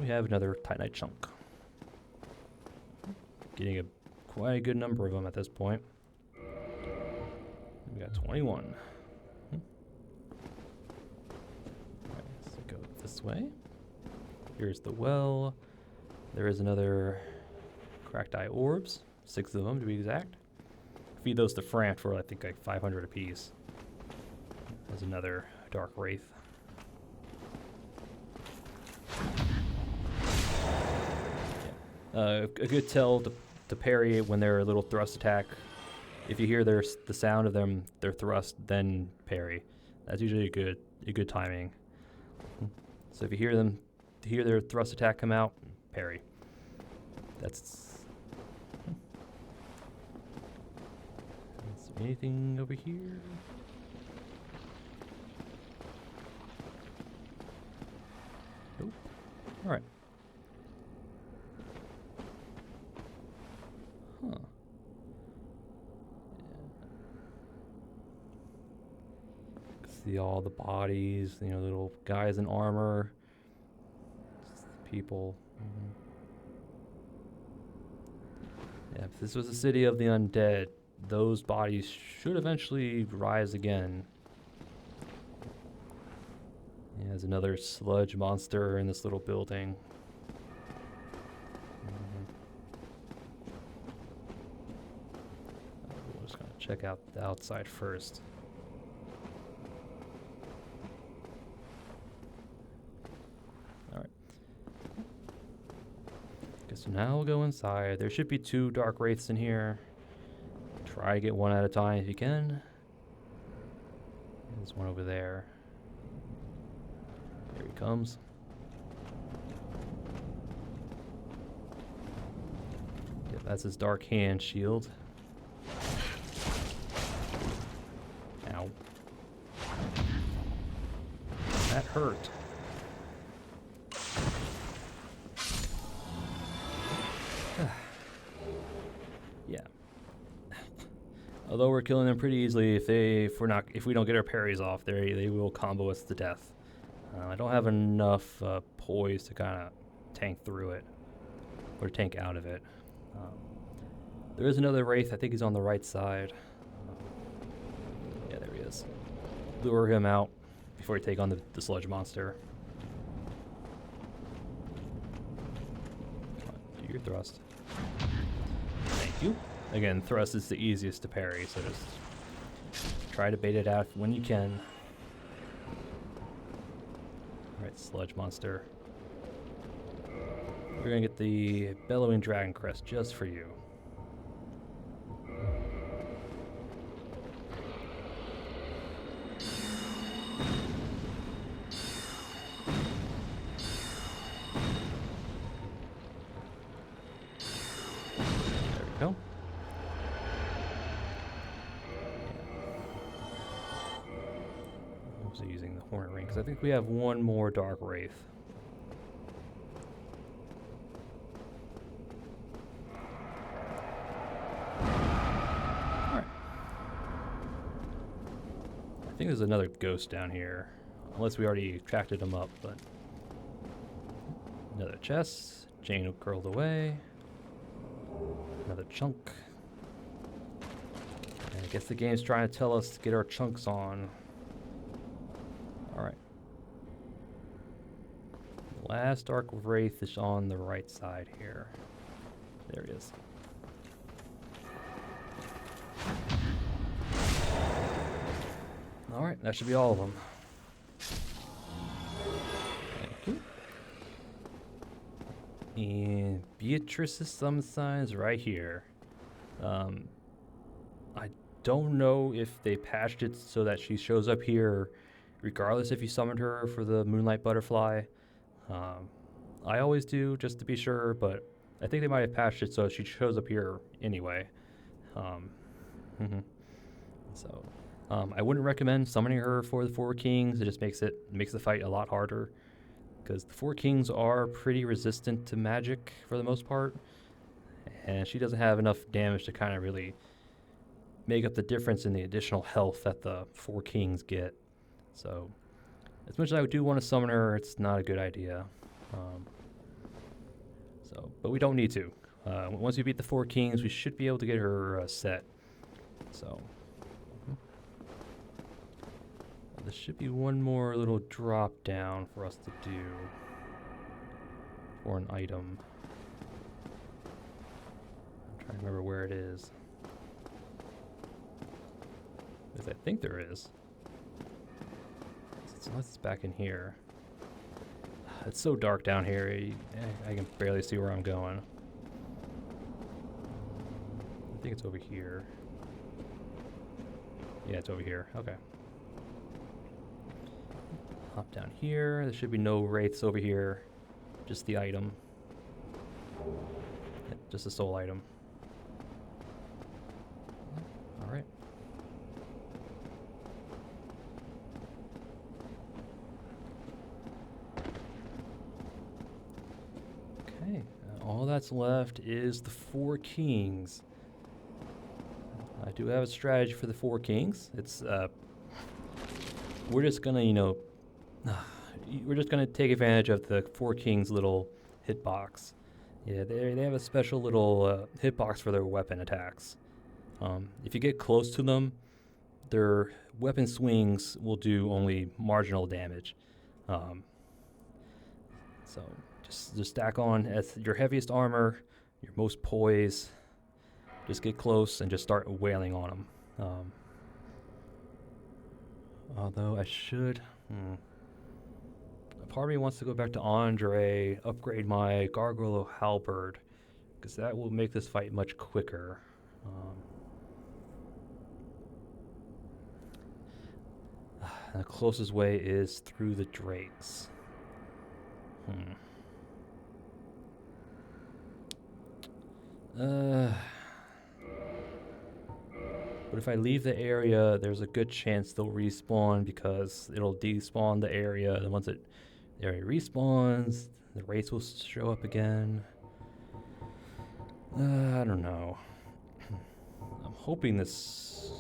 We have another Titanite chunk. Getting quite a good number of them at this point. We got 21. Alright, so go this way. Here's the well. There is another cracked eye orbs, 6 of them to be exact. Feed those to Fran for I think like 500 apiece. There's another dark wraith. A good tell to parry when they're a little thrust attack. If you hear the sound of their thrust, then parry. That's usually a good timing. So if you hear their thrust attack come out, parry. Is there anything over here? Nope. All right. Huh. See all the bodies, little guys in armor, people. Yeah, if this was a city of the undead, those bodies should eventually rise again. Yeah, there's another sludge monster in this little building. We're just gonna check out the outside first. Alright. So now we'll go inside. There should be 2 dark wraiths in here. Try to get one at a time if you can. There's one over there. Here he comes. Yep, that's his dark hand shield. Ow. That hurt. Yeah. Although we're killing them pretty easily, if we don't get our parries off, they will combo us to death. I don't have enough poise to kind of tank through it, or tank out of it. There is another wraith. I think he's on the right side. Yeah, there he is. Lure him out before you take on the sludge monster. Come on, do your thrust. Thank you. Again, thrust is the easiest to parry, so just try to bait it out when you can. Alright, sludge monster. We're gonna get the bellowing dragon crest just for you. There we go. Also using the hornet ring, because I think we have one more dark wraith. Alright. I think there's another ghost down here. Unless we already attracted him up, but... Another chest. Chain curled away. Another chunk. And I guess the game's trying to tell us to get our chunks on. Alright. Last Dark Wraith is on the right side here. There he is. Alright, that should be all of them. Thank you. And Beatrice's summon sign is right here. I don't know if they patched it so that she shows up here regardless if you summoned her for the Moonlight Butterfly. I always do, just to be sure, but I think they might have patched it so she shows up here anyway. So, I wouldn't recommend summoning her for the Four Kings. It just makes the fight a lot harder, because the Four Kings are pretty resistant to magic for the most part, and she doesn't have enough damage to kind of really make up the difference in the additional health that the Four Kings get. So, as much as I do want to summon her, it's not a good idea. But we don't need to. Once we beat the Four Kings, we should be able to get her set. So, there should be one more little drop down for us to do for an item. I'm trying to remember where it is. Because I think there is. Unless it's back in here. It's so dark down here, I can barely see where I'm going. I think it's over here. Yeah, it's over here. Okay. Hop down here. There should be no wraiths over here. Just the item. Yep, just a soul item. Alright. Okay. All that's left is the Four Kings. I do have a strategy for the Four Kings. It's, we're just gonna, we're just gonna take advantage of the Four Kings' little hitbox. Yeah, they have a special little hitbox for their weapon attacks. If you get close to them, their weapon swings will do only marginal damage. So just stack on as your heaviest armor, your most poise. Just get close and just start wailing on them. Although I should... Part of me wants to go back to Andre, upgrade my Gargoyle Halberd, because that will make this fight much quicker. The closest way is through the drakes. But if I leave the area, there's a good chance they'll respawn, because it'll despawn the area. And once the area respawns, the wraiths will show up again. I don't know. I'm hoping this...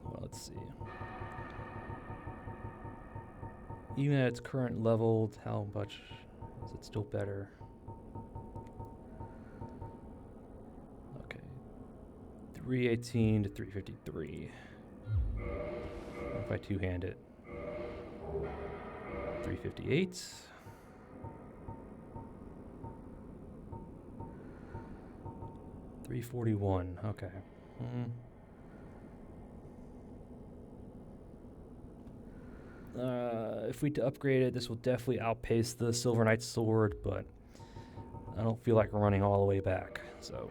Well, let's see. Even at its current level, how much is it still better? Okay. 318 to 353. If I two-hand it. 358. 341. Okay. If we upgrade it, this will definitely outpace the Silver Knight's sword, but I don't feel like running all the way back. So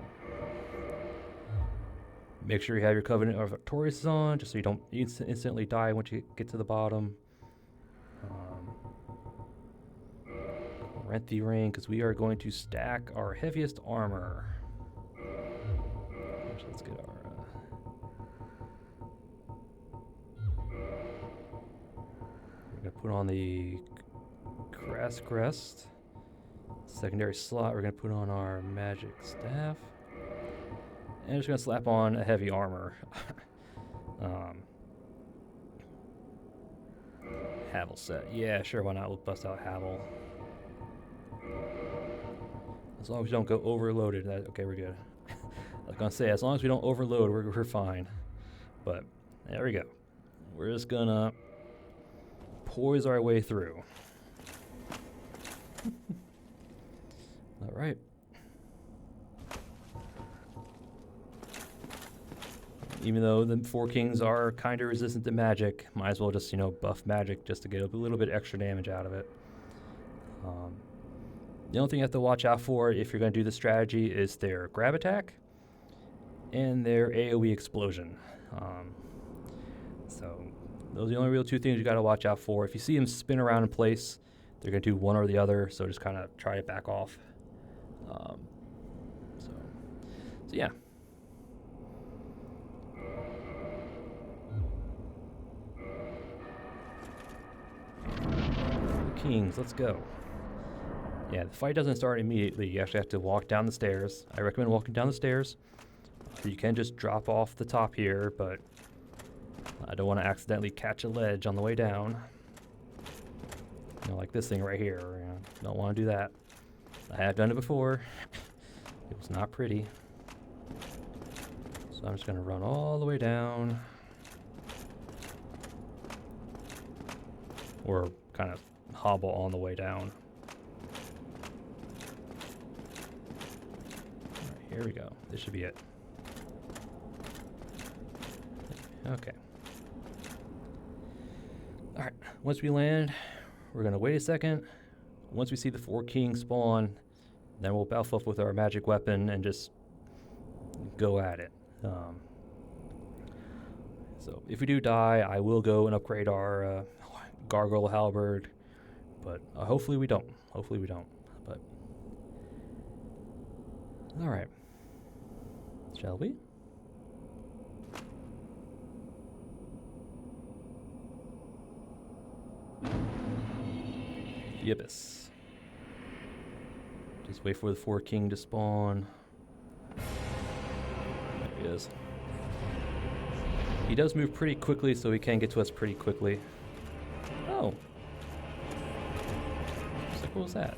make sure you have your Covenant of Victorious on, just so you don't instantly die once you get to the bottom. Rent the ring, because we are going to stack our heaviest armor. Actually, let's get our... we're going to put on the Grass Crest. Secondary slot, we're going to put on our Magic Staff. And just going to slap on a heavy armor. Havel set. Yeah, sure, why not? We'll bust out Havel. As long as we don't go overloaded. Okay, we're good. I was gonna say, as long as we don't overload, we're fine. But there we go. We're just gonna poise our way through. All right. Even though the Four Kings are kind of resistant to magic, might as well just, buff magic just to get a little bit extra damage out of it. The only thing you have to watch out for if you're going to do the strategy is their grab attack and their AoE explosion. So those are the only real two things you got to watch out for. If you see them spin around in place, they're going to do one or the other, so just kind of try to back off. So yeah. Kings, let's go. Yeah, the fight doesn't start immediately. You actually have to walk down the stairs. I recommend walking down the stairs. You can just drop off the top here, but I don't want to accidentally catch a ledge on the way down. Like this thing right here. Don't want to do that. I have done it before. It was not pretty. So I'm just going to run all the way down. Or kind of hobble on the way down. Alright, here we go. This should be it. Okay. Alright, once we land, we're going to wait a second. Once we see the Four Kings spawn, then we'll buff up with our magic weapon and just go at it. So if we do die, I will go and upgrade our gargoyle halberd, but hopefully we don't. Hopefully we don't. But all right, shall we? The Abyss. Just wait for the Four King to spawn. There he is. He does move pretty quickly, so he can get to us pretty quickly. Oh. What was that?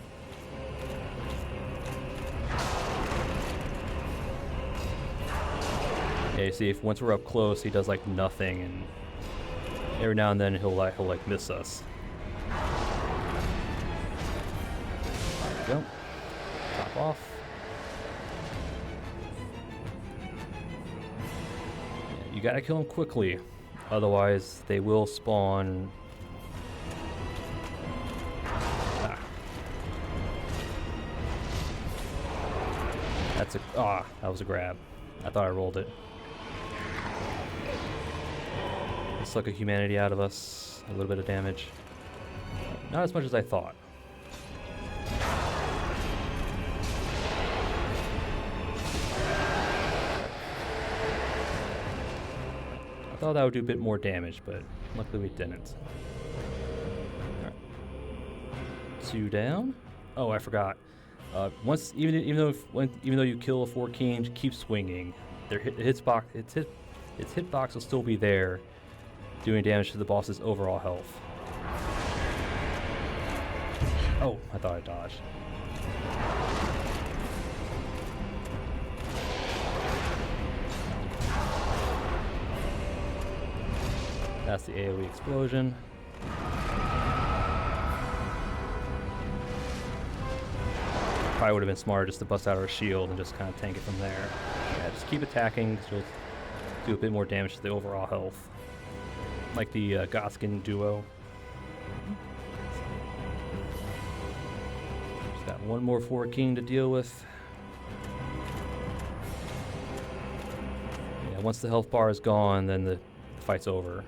Yeah, you see, if once we're up close, he does like nothing, and every now and then he'll miss us. There we go. Top off. Yeah, you gotta kill him quickly, otherwise they will spawn. That was a grab. I thought I rolled it. Let's suck a humanity out of us. A little bit of damage. Not as much as I thought. I thought that would do a bit more damage, but luckily we didn't. All right. 2 down. Oh, I forgot. Once, even though you kill a Four King, keep swinging. Its hitbox will still be there, doing damage to the boss's overall health. Oh, I thought I dodged. That's the AoE explosion. Probably would have been smarter just to bust out our shield and just kind of tank it from there. Yeah, just keep attacking, because you'll do a bit more damage to the overall health. Like the Goskin duo. Just got one more Four King to deal with. Yeah, once the health bar is gone, then the fight's over.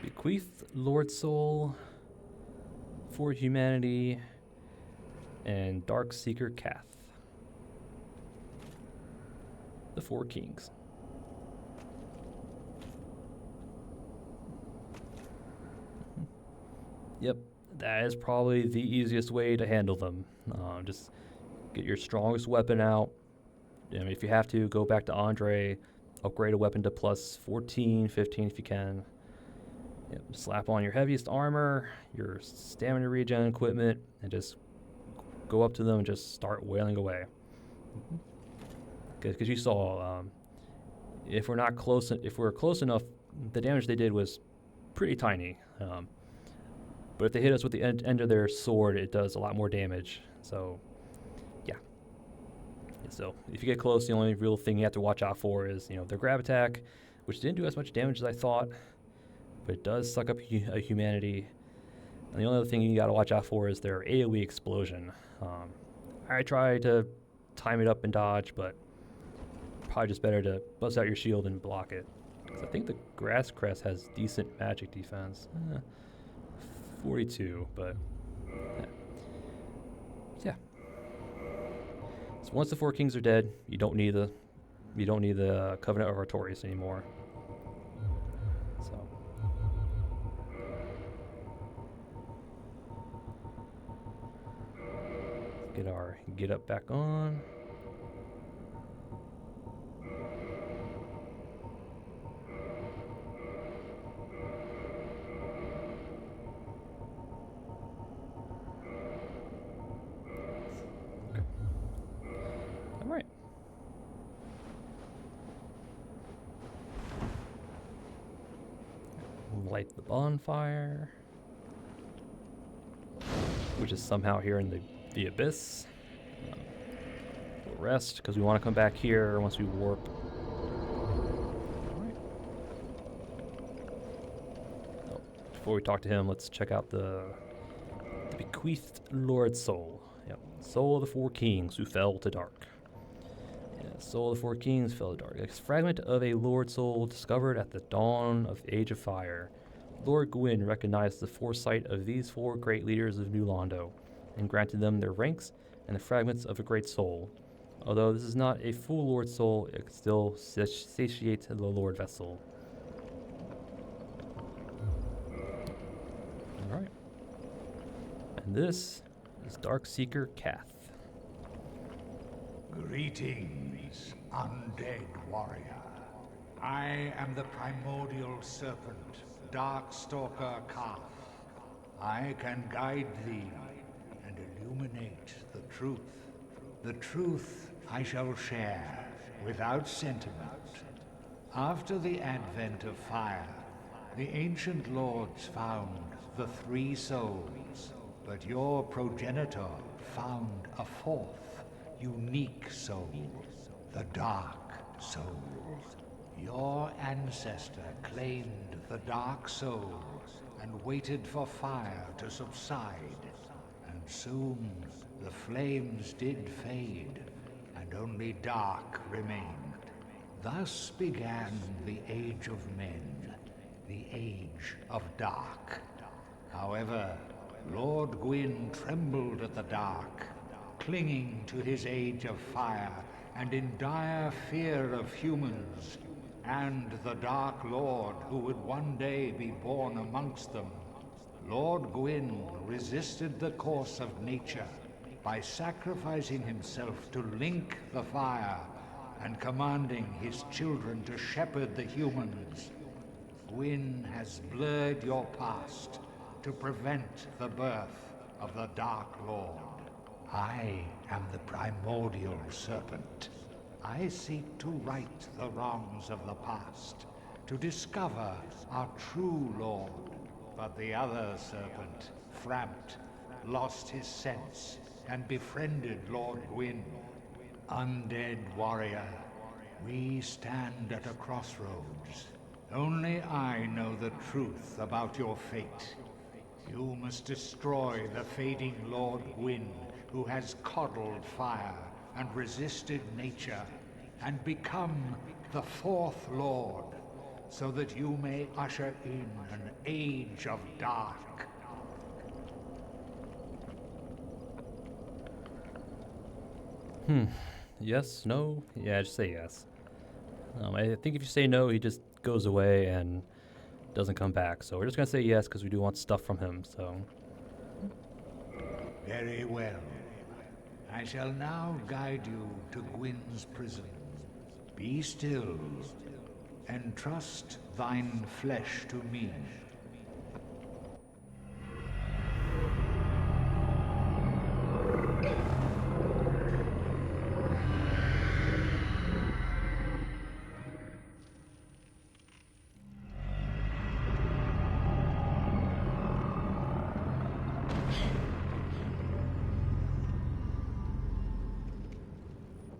Bequeath Lord Soul for Humanity and Dark Seeker Kath. the Four Kings. Yep, that is probably the easiest way to handle them. Just get your strongest weapon out. I mean, if you have to, go back to Andre, upgrade a weapon to plus 14, 15 if you can. Yep, slap on your heaviest armor, your stamina regen equipment, and just go up to them and just start wailing away. Because you saw, if we're close enough, the damage they did was pretty tiny. But if they hit us with the end of their sword, it does a lot more damage. So, yeah. So if you get close, the only real thing you have to watch out for is, their grab attack, which didn't do as much damage as I thought, but it does suck up a humanity. And the only other thing you got to watch out for is their AoE explosion. I try to time it up and dodge, but probably just better to bust out your shield and block it. 'Cause I think the grass crest has decent magic defense. 42, but yeah. So once the Four Kings are dead, you don't need the Covenant of Artorias anymore. So get our get up back on. Alright. Light the bonfire, which is somehow here in the abyss. We'll rest because we want to come back here once we warp. Alright. Oh, before we talk to him, let's check out the bequeathed Lord Soul. Yep. Soul of the Four Kings who fell to dark. Yeah, Soul of the Four Kings fell to dark. A fragment of a Lord Soul discovered at the dawn of Age of Fire. Lord Gwyn recognized the foresight of these four great leaders of New Londo and granted them their ranks and the fragments of a great soul. Although this is not a full Lord Soul, it still satiates the Lord Vessel. Alright. And this is Dark Seeker Kath. Greetings, undead warrior. I am the primordial serpent, Darkstalker Kath. I can guide thee and illuminate the truth. The truth I shall share without sentiment. After the advent of fire, the ancient lords found the three souls, but your progenitor found a fourth, unique soul, the Dark Soul. Your ancestor claimed the Dark Soul and waited for fire to subside, and soon the flames did fade, and only dark remained. Thus began the Age of Men, the Age of Dark. However, Lord Gwyn trembled at the dark, clinging to his Age of Fire and in dire fear of humans, and the Dark Lord who would one day be born amongst them. Lord Gwyn resisted the course of nature by sacrificing himself to link the fire and commanding his children to shepherd the humans. Gwyn has blurred your past to prevent the birth of the Dark Lord. I am the primordial serpent. I seek to right the wrongs of the past, to discover our true Lord. But the other serpent, Frampt, lost his sense and befriended Lord Gwyn. Undead warrior, we stand at a crossroads. Only I know the truth about your fate. You must destroy the fading Lord Gwyn, who has coddled fire and resisted nature, and become the fourth Lord, so that you may usher in an age of dark. Yes, no? Yeah, just say yes. I think if you say no, he just goes away and doesn't come back. So we're just gonna say yes because we do want stuff from him. So Very well. I shall now guide you to Gwyn's prison. Be still, and trust thine flesh to me.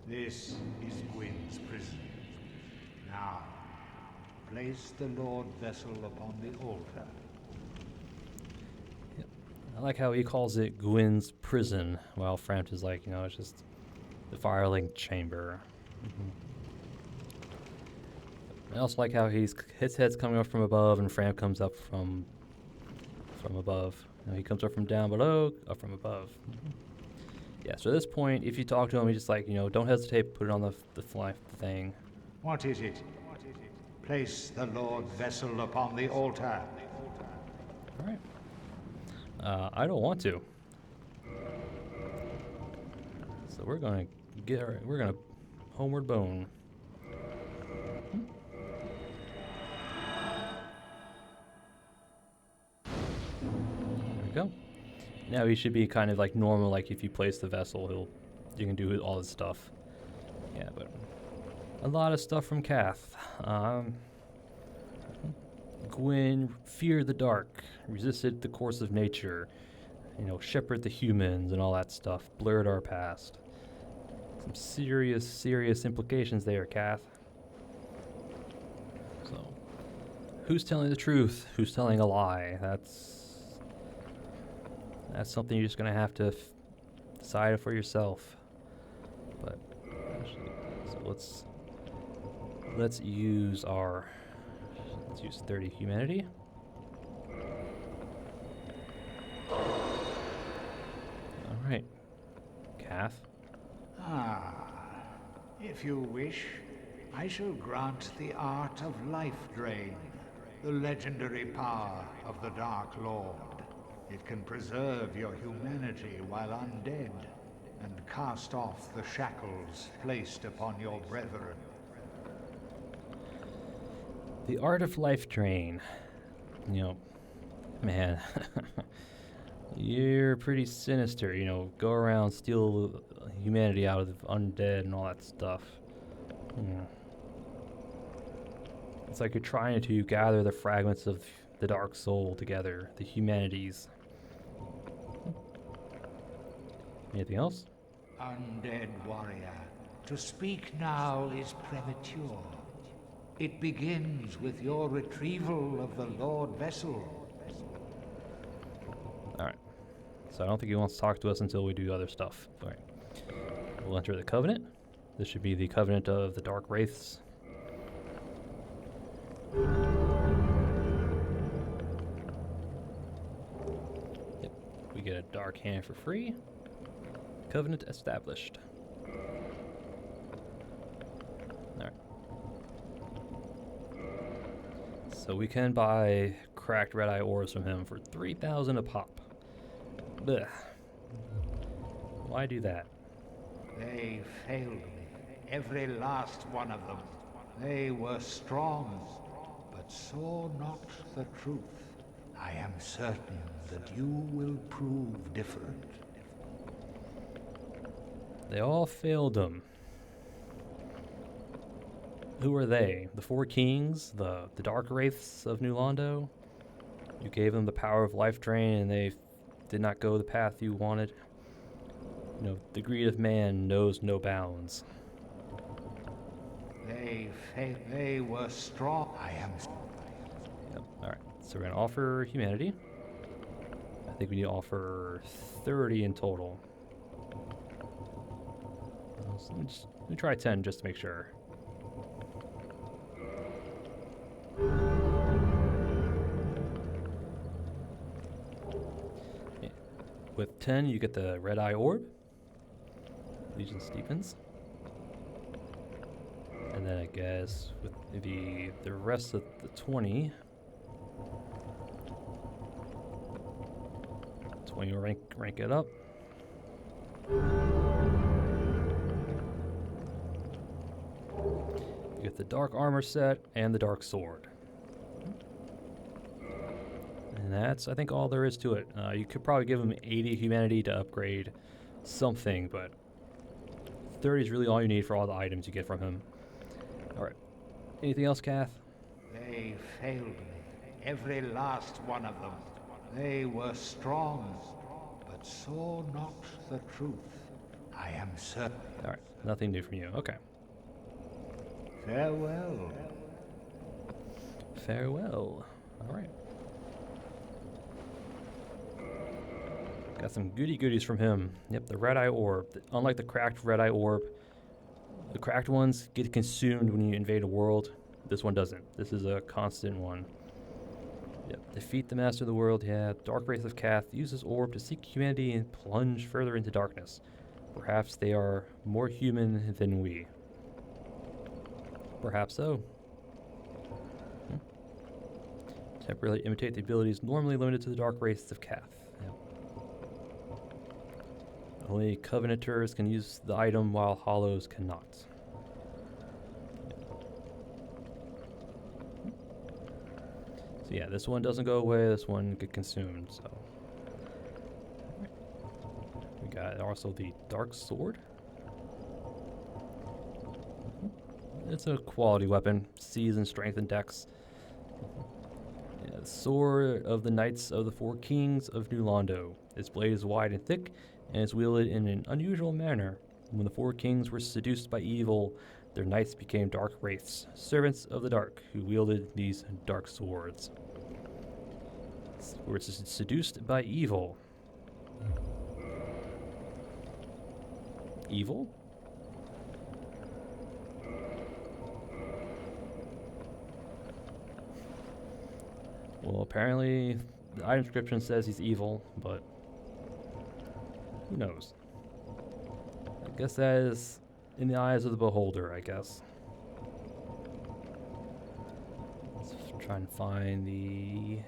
This is Gwyn's prison. Now, place the Lord Vessel upon the altar. I like how he calls it Gwyn's prison, while Frampt is like, it's just the firelink chamber. I also like how his head's coming up from above, and Frampt comes up from above. He comes up from down below, up from above. Yeah, so at this point, if you talk to him, he's just like, don't hesitate, put it on the fly thing. What is it? Place the Lord Vessel upon the altar. All right. I don't want to. So we're gonna homeward bone. There we go. Now he should be kind of like normal, like if you place the vessel, you can do all this stuff. Yeah, but a lot of stuff from Kath. Gwyn feared the dark, resisted the course of nature, shepherd the humans and all that stuff, blurred our past. Some serious implications there, Kath. So, who's telling the truth? Who's telling a lie? That's something you're just gonna have to decide for yourself. But actually, so let's use 30 humanity. All right, Kath. If you wish, I shall grant the art of life drain, the legendary power of the Dark Lord. It can preserve your humanity while undead, and cast off the shackles placed upon your brethren. The art of life drain. Man, you're pretty sinister. Go around, steal humanity out of the undead and all that stuff. It's like you're trying to gather the fragments of the dark soul together, the humanities. Anything else? Undead warrior, to speak now is premature. It begins with your retrieval of the Lord Vessel. Alright. So I don't think he wants to talk to us until we do other stuff. Alright. We'll enter the Covenant. This should be the Covenant of the Dark Wraiths. Yep. We get a Dark Hand for free. Covenant established. Alright. So we can buy cracked red-eye ores from him for 3,000 a pop. Blech. Why do that? They failed me, every last one of them. They were strong, but saw not the truth. I am certain that you will prove different. They all failed him. Who are they? The Four Kings? The Dark Wraiths of New Londo? You gave them the power of life drain and they did not go the path you wanted. The greed of man knows no bounds. They were strong. I am. Yep. Alright, so we're going to offer humanity. I think we need to offer 30 in total. So let me try 10 just to make sure. Yeah. With 10, you get the Red Eye Orb, Legion Steepens, and then a guess with the rest of the 20 will rank it up. You get the dark armor set and the dark sword. And that's, I think, all there is to it. You could probably give him 80 humanity to upgrade something, but 30 is really all you need for all the items you get from him. Alright. Anything else, Kath? They failed me, every last one of them. They were strong, but saw not the truth. I am certain. Alright, nothing new from you. Okay. Farewell. Farewell. Alright. Got some goodies from him. Yep, the red eye orb. Unlike the cracked red eye orb, the cracked ones get consumed when you invade a world. This one doesn't. This is a constant one. Yep. Defeat the master of the world. Yeah. Dark Wraith of Kath. Use this orb to seek humanity and plunge further into darkness. Perhaps they are more human than we. Perhaps so. Temporarily imitate the abilities normally limited to the Dark Wraiths of Kath. Yep. Only Covenanters can use the item while Hollows cannot. So yeah, this one doesn't go away, this one get consumed, so. We got also the Dark Sword. It's a quality weapon, seasoned strength and dex. Yeah, the Sword of the Knights of the Four Kings of New Londo. Its blade is wide and thick, and is wielded in an unusual manner. When the four kings were seduced by evil, their knights became dark wraiths, servants of the dark, who wielded these dark swords. Were seduced by evil. Evil? Well, apparently the item description says he's evil, but who knows? I guess that is in the eyes of the beholder, I guess. Let's try and find the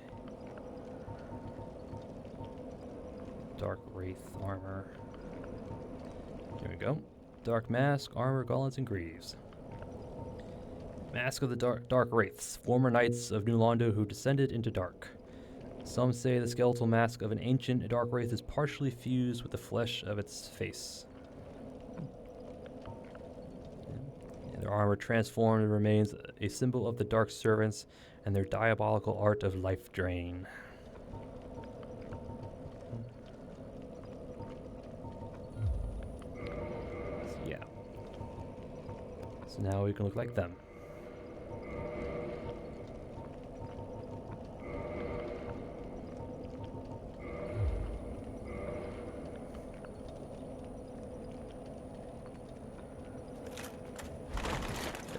Dark Wraith armor. Here we go. Dark Mask, Armor, Gauntlets, and Greaves. Mask of the Dark Wraiths, former knights of New Londo who descended into dark. Some say the skeletal mask of an ancient Dark Wraith is partially fused with the flesh of its face. And their armor transformed and remains a symbol of the Dark Servants and their diabolical art of life drain. So yeah. So now we can look like them.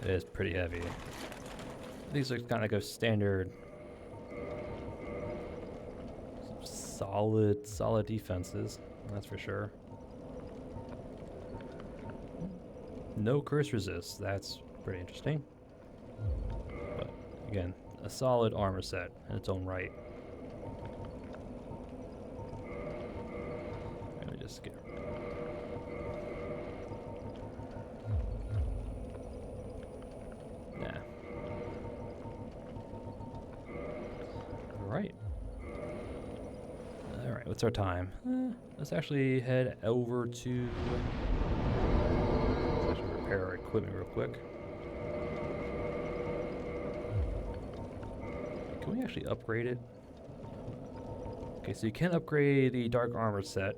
It is pretty heavy. These are kind of like a standard solid defenses, that's for sure. No curse resist, that's pretty interesting. But again, a solid armor set in its own right. Let me just get Alright, what's our time? Let's actually head over to... Let's actually repair our equipment real quick. Can we actually upgrade it? Okay, so you can't upgrade the Dark Armor set.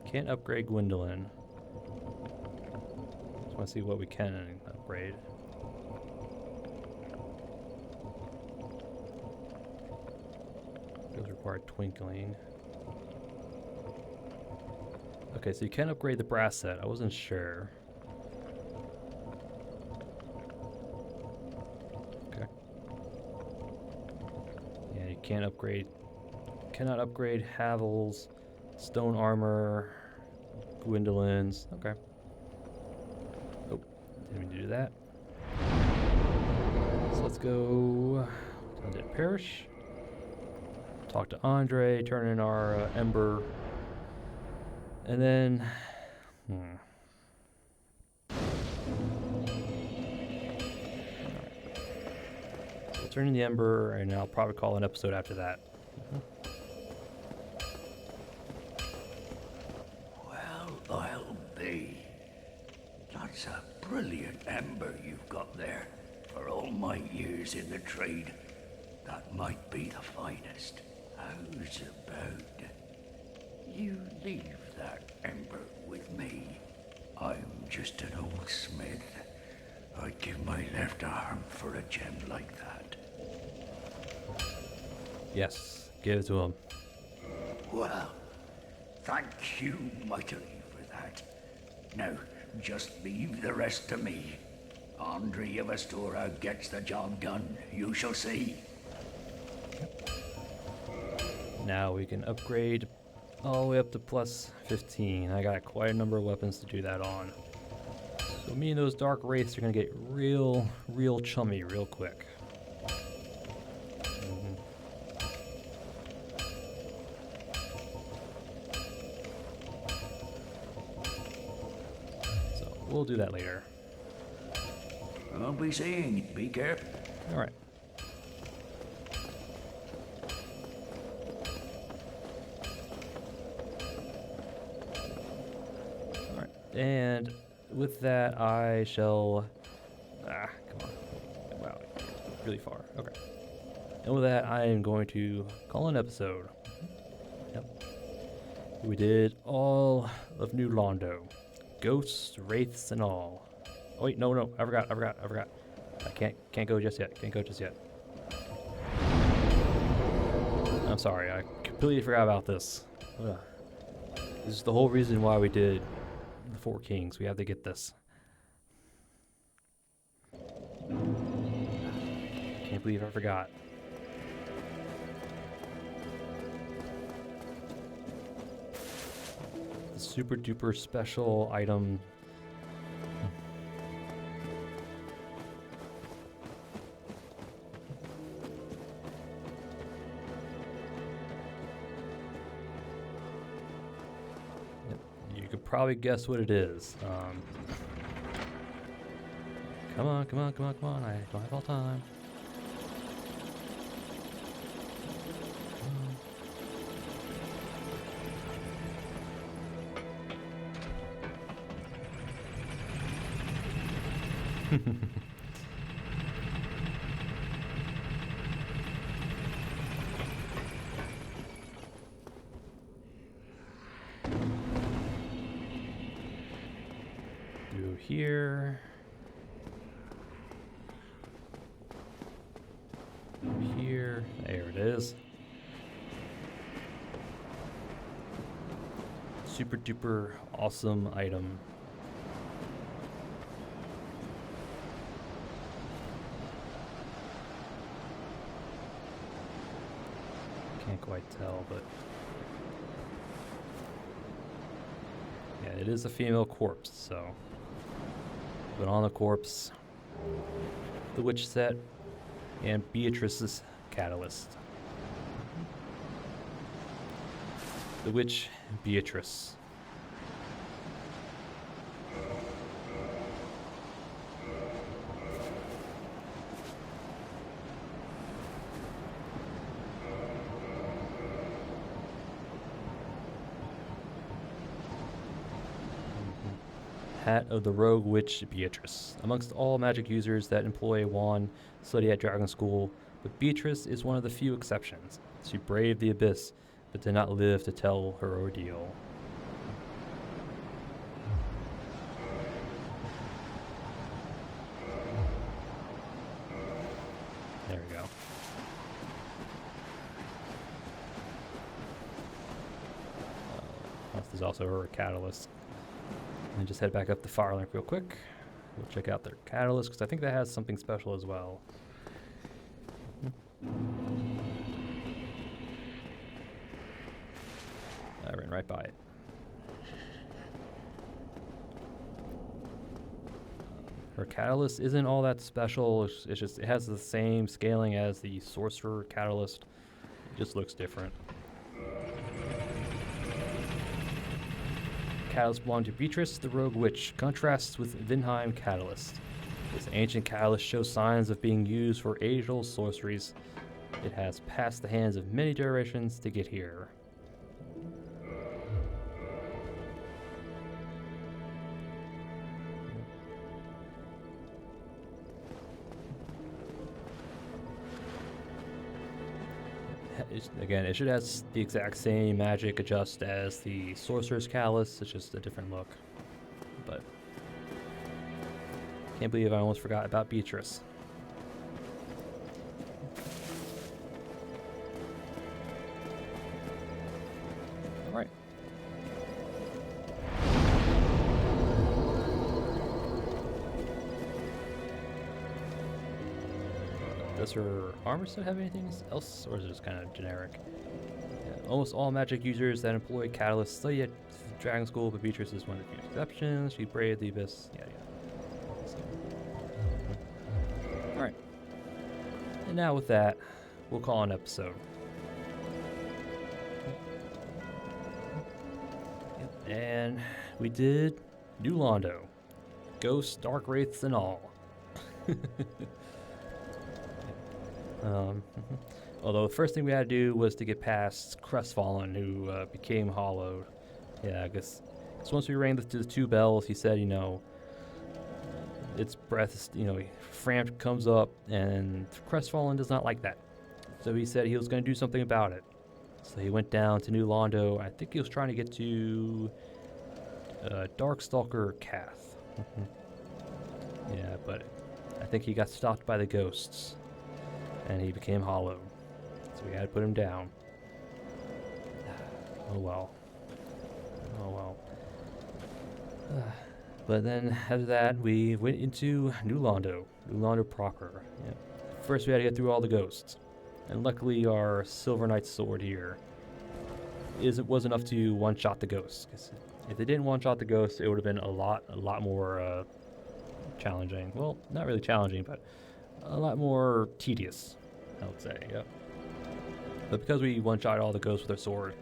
Can't upgrade Gwendolyn. Just want to see what we can upgrade. Those require Twinkling. Okay, so you can upgrade the brass set. I wasn't sure. Okay. Yeah, you can't upgrade. Cannot upgrade Havel's, stone armor, Gwendolyn's. Okay. Oh, didn't mean to do that. let's go Undead Parish. Talk to Andre, turn in our Ember. And then... We'll turn in the Ember, and I'll probably call an episode after that. Well, I'll be. That's a brilliant ember you've got there. For all my years in the trade, that might be the finest. How's about you leave that ember with me? I'm just an old smith. I'd give my left arm for a gem like that. Yes, give it to him. Well, thank you mightily for that. Now, just leave the rest to me. Andre of Astora gets the job done. You shall see. Now we can upgrade all the way up to plus 15. I got quite a number of weapons to do that on. So me and those dark wraiths are gonna get real chummy real quick. So we'll do that later. I'll be seeing you. Be careful. All right. All right, and with that, I shall. Come on! Wow, really far. Okay. And with that, I am going to call an episode. Yep. We did all of New Londo, ghosts, wraiths, and all. Oh wait, no, I forgot. I can't go just yet. I'm sorry, I completely forgot about this. Ugh. This is the whole reason why we did the Four Kings. We have to get this. Can't believe I forgot. The super duper special item. You could probably guess what it is. Come on. I don't have all time. Through here. Here. There it is. Super duper awesome item. Can't quite tell, but yeah, it is a female corpse, so put on the corpse, the witch set, and Beatrice's catalyst. The witch Beatrice. Hat of the Rogue Witch Beatrice. Amongst all magic users that employ a wand, study at Dragon School, but Beatrice is one of the few exceptions. She braved the abyss, but did not live to tell her ordeal. There we go. There's also her catalyst. And just head back up to Firelink real quick. We'll check out their catalyst, because I think that has something special as well. I ran right by it. Her catalyst isn't all that special. It's just it has the same scaling as the sorcerer catalyst. It just looks different. Catalyst belonged to Beatrice, the rogue witch. Contrasts with Vinheim catalyst. This ancient catalyst shows signs of being used for age-old sorceries. It has passed the hands of many generations to get here. Again, it should have the exact same magic adjust as the Sorcerer's Callus. It's just a different look. But can't believe I almost forgot about Beatrice. All right. Does her armor set have anything else, or is it just kind of generic? Yeah, almost all magic users that employ Catalyst study at Dragon School, but Beatrice is one of the few exceptions. She braved the abyss. Yeah. So. Alright. And now with that, we'll call an episode. Yep. And we did New Londo. Ghosts, Dark Wraiths, and all. Although the first thing we had to do was to get past Crestfallen, who became hollowed. Yeah, I guess once we rang the two bells, he said, its breath, Framp comes up, and Crestfallen does not like that. So he said he was going to do something about it. So he went down to New Londo. I think he was trying to get to Darkstalker Cath. Yeah, but I think he got stopped by the ghosts. And he became hollow. So we had to put him down. Oh well. But then after that, we went into New Londo proper. Yeah. First we had to get through all the ghosts. And luckily our Silver Knight sword here was enough to one-shot the ghosts. 'Cause if they didn't one-shot the ghosts, it would have been a lot more challenging. Well, not really challenging, but a lot more tedious, I would say, yep. But because we one-shot all the ghosts with our sword,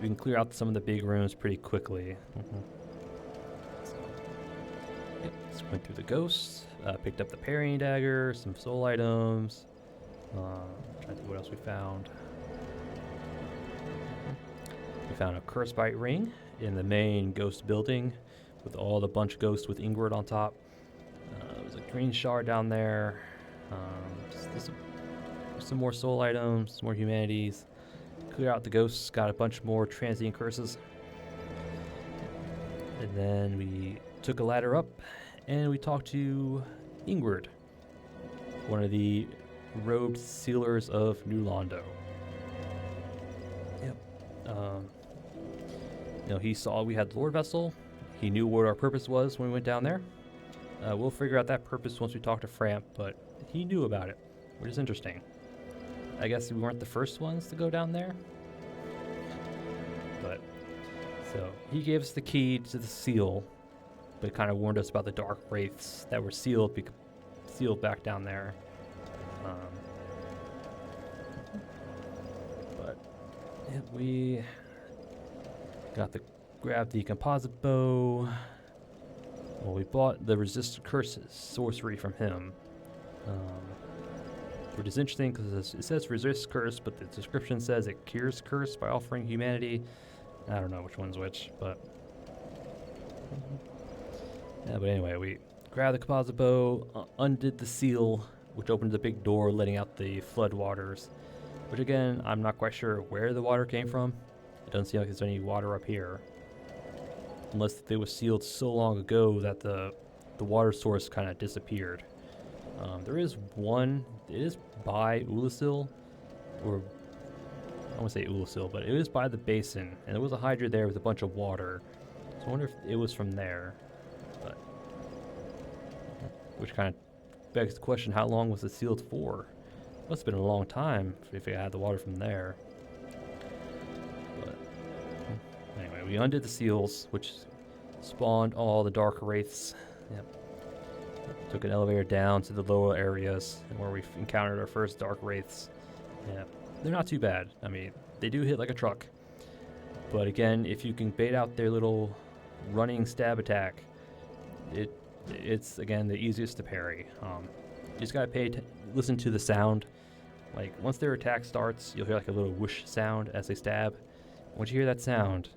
we can clear out some of the big rooms pretty quickly. So, yep, just went through the ghosts, picked up the parrying dagger, some soul items. Trying to think what else we found. We found a curse bite ring in the main ghost building with all the bunch of ghosts with Ingrid on top. There's a green shard down there. Just some more soul items, some more humanities. Clear out the ghosts, got a bunch more transient curses. And then we took a ladder up and we talked to Ingrid, one of the robed sealers of New Londo. Yep. He saw we had the Lord Vessel. He knew what our purpose was when we went down there. We'll figure out that purpose once we talk to Framp, but he knew about it, which is interesting. I guess we weren't the first ones to go down there. But, so, he gave us the key to the seal, but kind of warned us about the Dark Wraiths that were sealed back down there. But, yeah, we grabbed the composite bow. Well, we bought the Resist Curses sorcery from him. Which is interesting because it says resist curse, but the description says it cures curse by offering humanity. I don't know which one's which, but yeah. But anyway, we grabbed the composite bow, undid the seal, which opened the big door, letting out the flood waters. Which again, I'm not quite sure where the water came from. It doesn't seem like there's any water up here, unless they were sealed so long ago that the water source kind of disappeared. There is one. It is by Ulasil, or I won't say Ulasil, but it is by the basin, and there was a Hydra there with a bunch of water. So I wonder if it was from there. But which kind of begs the question: how long was it sealed for? Must have been a long time if it had the water from there. But anyway, we undid the seals, which spawned all the Dark Wraiths. Yep. Took an elevator down to the lower areas where we encountered our first dark wraiths. Yeah, they're not too bad. I mean, they do hit like a truck. But again, if you can bait out their little running stab attack, it's again the easiest to parry. You just gotta listen to the sound. Like once their attack starts, you'll hear like a little whoosh sound as they stab. Once you hear that sound,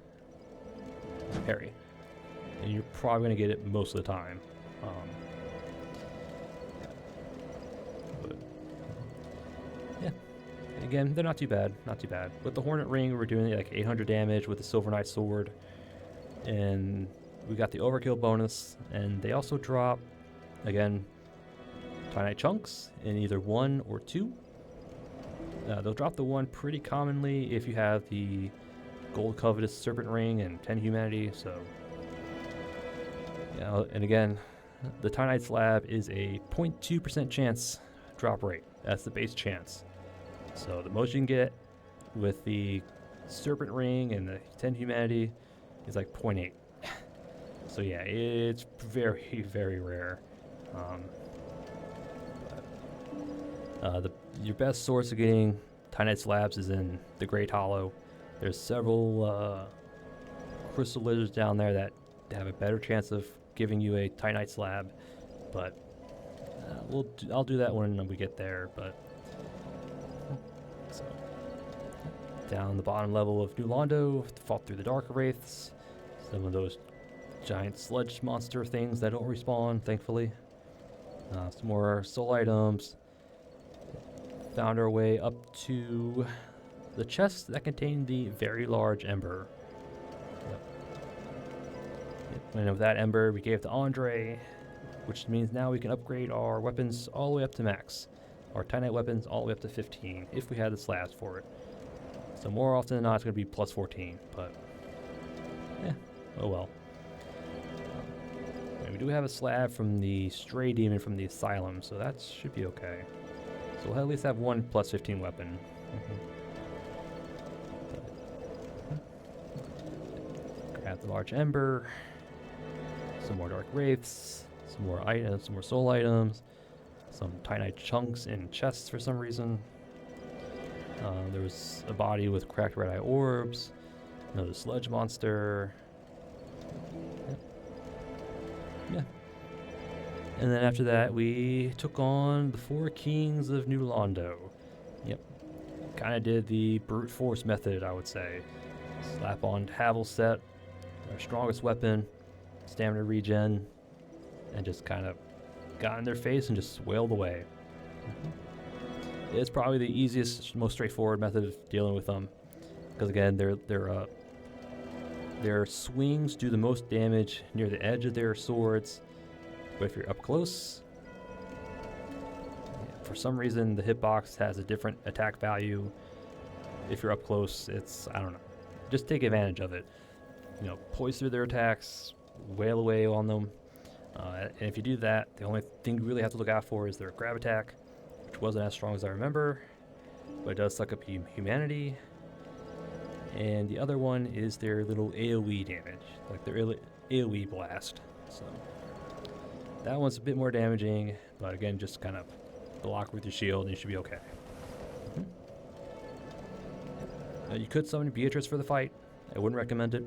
parry, and you're probably gonna get it most of the time. But yeah, again, they're not too bad, not too bad. With the Hornet Ring, we're doing like 800 damage with the Silver Knight Sword, and we got the overkill bonus, and they also drop, again, Titanite chunks in either 1 or 2. They'll drop the 1 pretty commonly if you have the Gold Covetous Serpent Ring and 10 Humanity, so... Yeah, and again, the Titanite Slab is a 0.2% chance drop rate. That's the base chance. So the most you can get with the Serpent Ring and the 10 Humanity is like 0.8. So yeah, it's very, very rare. Your best source of getting Titanite slabs is in the Great Hollow. There's several crystal lizards down there that have a better chance of giving you a Titanite slab, but I'll do that when we get there. But so, down the bottom level of New Londo, fought through the Dark Wraiths, some of those giant sludge monster things that don't respawn, thankfully. Some more soul items. Found our way up to the chest that contained the very large ember. And with that ember, we gave to Andre, which means now we can upgrade our weapons all the way up to max. Our Titanite weapons all the way up to 15, if we had the slabs for it. So more often than not, it's going to be plus 14, but oh well. And we do have a slab from the Stray Demon from the Asylum, so that should be okay. So we'll at least have 1 plus 15 weapon. Grab the large ember. Some more dark wraiths. Some more items. Some more soul items. Some Titanite chunks in chests for some reason. There was a body with cracked red eye orbs. Another sludge monster. Yeah. And then after that, we took on the 4 kings of New Londo. Yep. Kind of did the brute force method, I would say. Slap on Havel set, our strongest weapon, stamina regen, and just kind of got in their face and just wailed away. It's probably the easiest, most straightforward method of dealing with them. Because again, their swings do the most damage near the edge of their swords. But if you're up close, for some reason the hitbox has a different attack value. If you're up close, I don't know. Just take advantage of it. Poise through their attacks, wail away on them. And if you do that, the only thing you really have to look out for is their grab attack, which wasn't as strong as I remember, but it does suck up humanity. And the other one is their little AoE damage, like their AoE blast. So that one's a bit more damaging, but again, just kind of block with your shield and you should be okay. You could summon Beatrice for the fight. I wouldn't recommend it.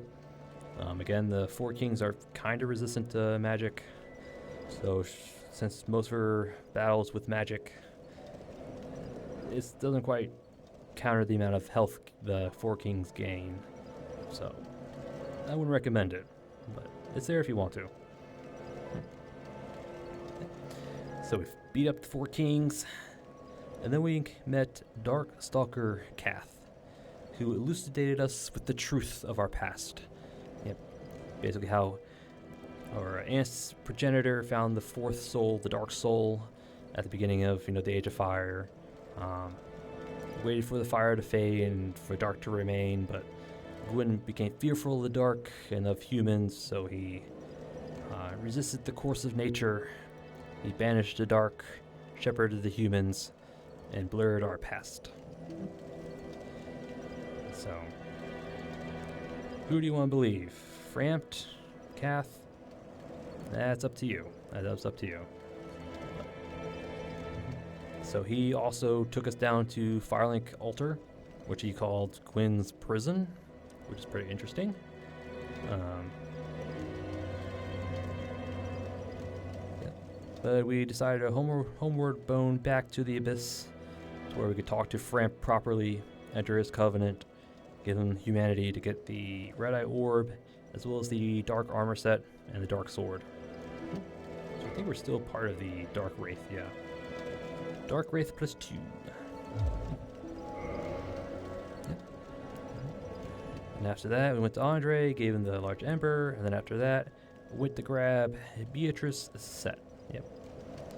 Again, the 4 kings are kind of resistant to magic. So since most of her battles with magic, it doesn't quite counter the amount of health the 4 kings gain. So I wouldn't recommend it, but it's there if you want to. So we beat up the 4 kings, and then we met Dark Stalker Kath, who elucidated us with the truth of our past. Yep, basically how our aunt's progenitor found the 4th soul, the Dark Soul, at the beginning of the Age of Fire. Waited for the fire to fade and for dark to remain, but Gwyn became fearful of the dark and of humans, so he resisted the course of nature. He banished the dark, shepherded the humans, and blurred our past. So, who do you want to believe? Frampt? Kath? That's up to you. That's up to you. So he also took us down to Firelink Altar, which he called Quinn's Prison, which is pretty interesting. Yeah. But we decided to homeward bone back to the Abyss, to where we could talk to Framp properly, enter his covenant, give him humanity to get the Red Eye Orb, as well as the Dark Armor set and the Dark Sword. So I think we're still part of the Dark Wraith, yeah. Dark Wraith plus 2. Yep. And after that, we went to Andre, gave him the Large Ember, and then after that, went to grab Beatrice set. Yep.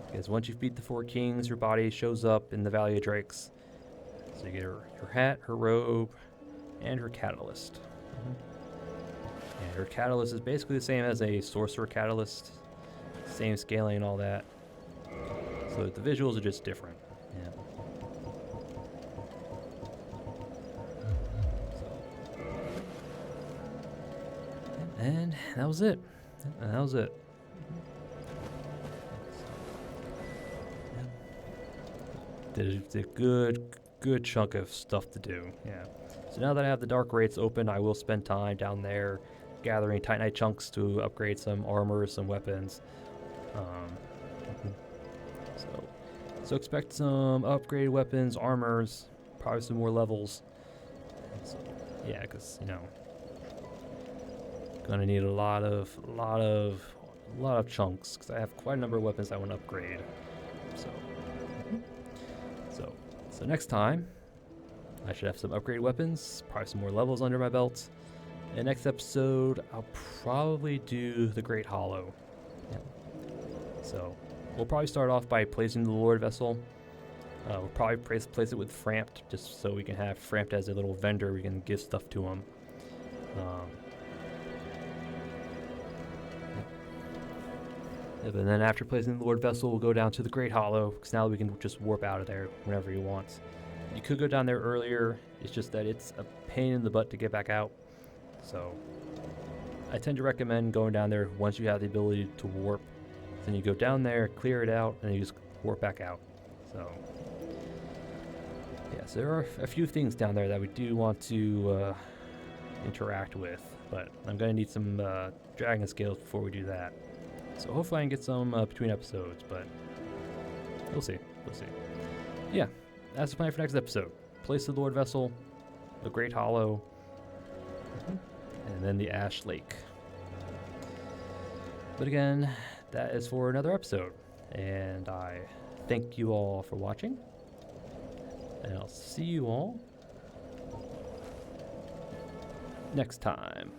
Because once you've beat the 4 kings, your body shows up in the Valley of Drakes. So you get her hat, her robe, and her catalyst. And her catalyst is basically the same as a sorcerer catalyst. Same scaling and all that. So the visuals are just different. Yeah. And that was it. And that was it. Did a good chunk of stuff to do. Yeah. So now that I have the Dark Wraiths open, I will spend time down there gathering Titanite chunks to upgrade some armor, some weapons. So expect some upgraded weapons, armors, probably some more levels. So, yeah, because gonna need a lot of chunks because I have quite a number of weapons I want to upgrade. So next time I should have some upgraded weapons, probably some more levels under my belt. And next episode I'll probably do the Great Hollow. Yeah. So we'll probably start off by placing the Lord Vessel. We'll probably place it with Frampt, just so we can have Frampt as a little vendor. We can give stuff to him. And then after placing the Lord Vessel, we'll go down to the Great Hollow, because now we can just warp out of there whenever he wants. You could go down there earlier, it's just that it's a pain in the butt to get back out. So I tend to recommend going down there once you have the ability to warp. Then you go down there, clear it out, and you just warp back out. So yes, there are a few things down there that we do want to interact with, but I'm going to need some dragon scales before we do that. So hopefully I can get some between episodes, but we'll see. Yeah, that's the plan for next episode. Place the Lord Vessel, the Great Hollow, and then the Ash Lake. But again, that is for another episode, and I thank you all for watching, and I'll see you all next time.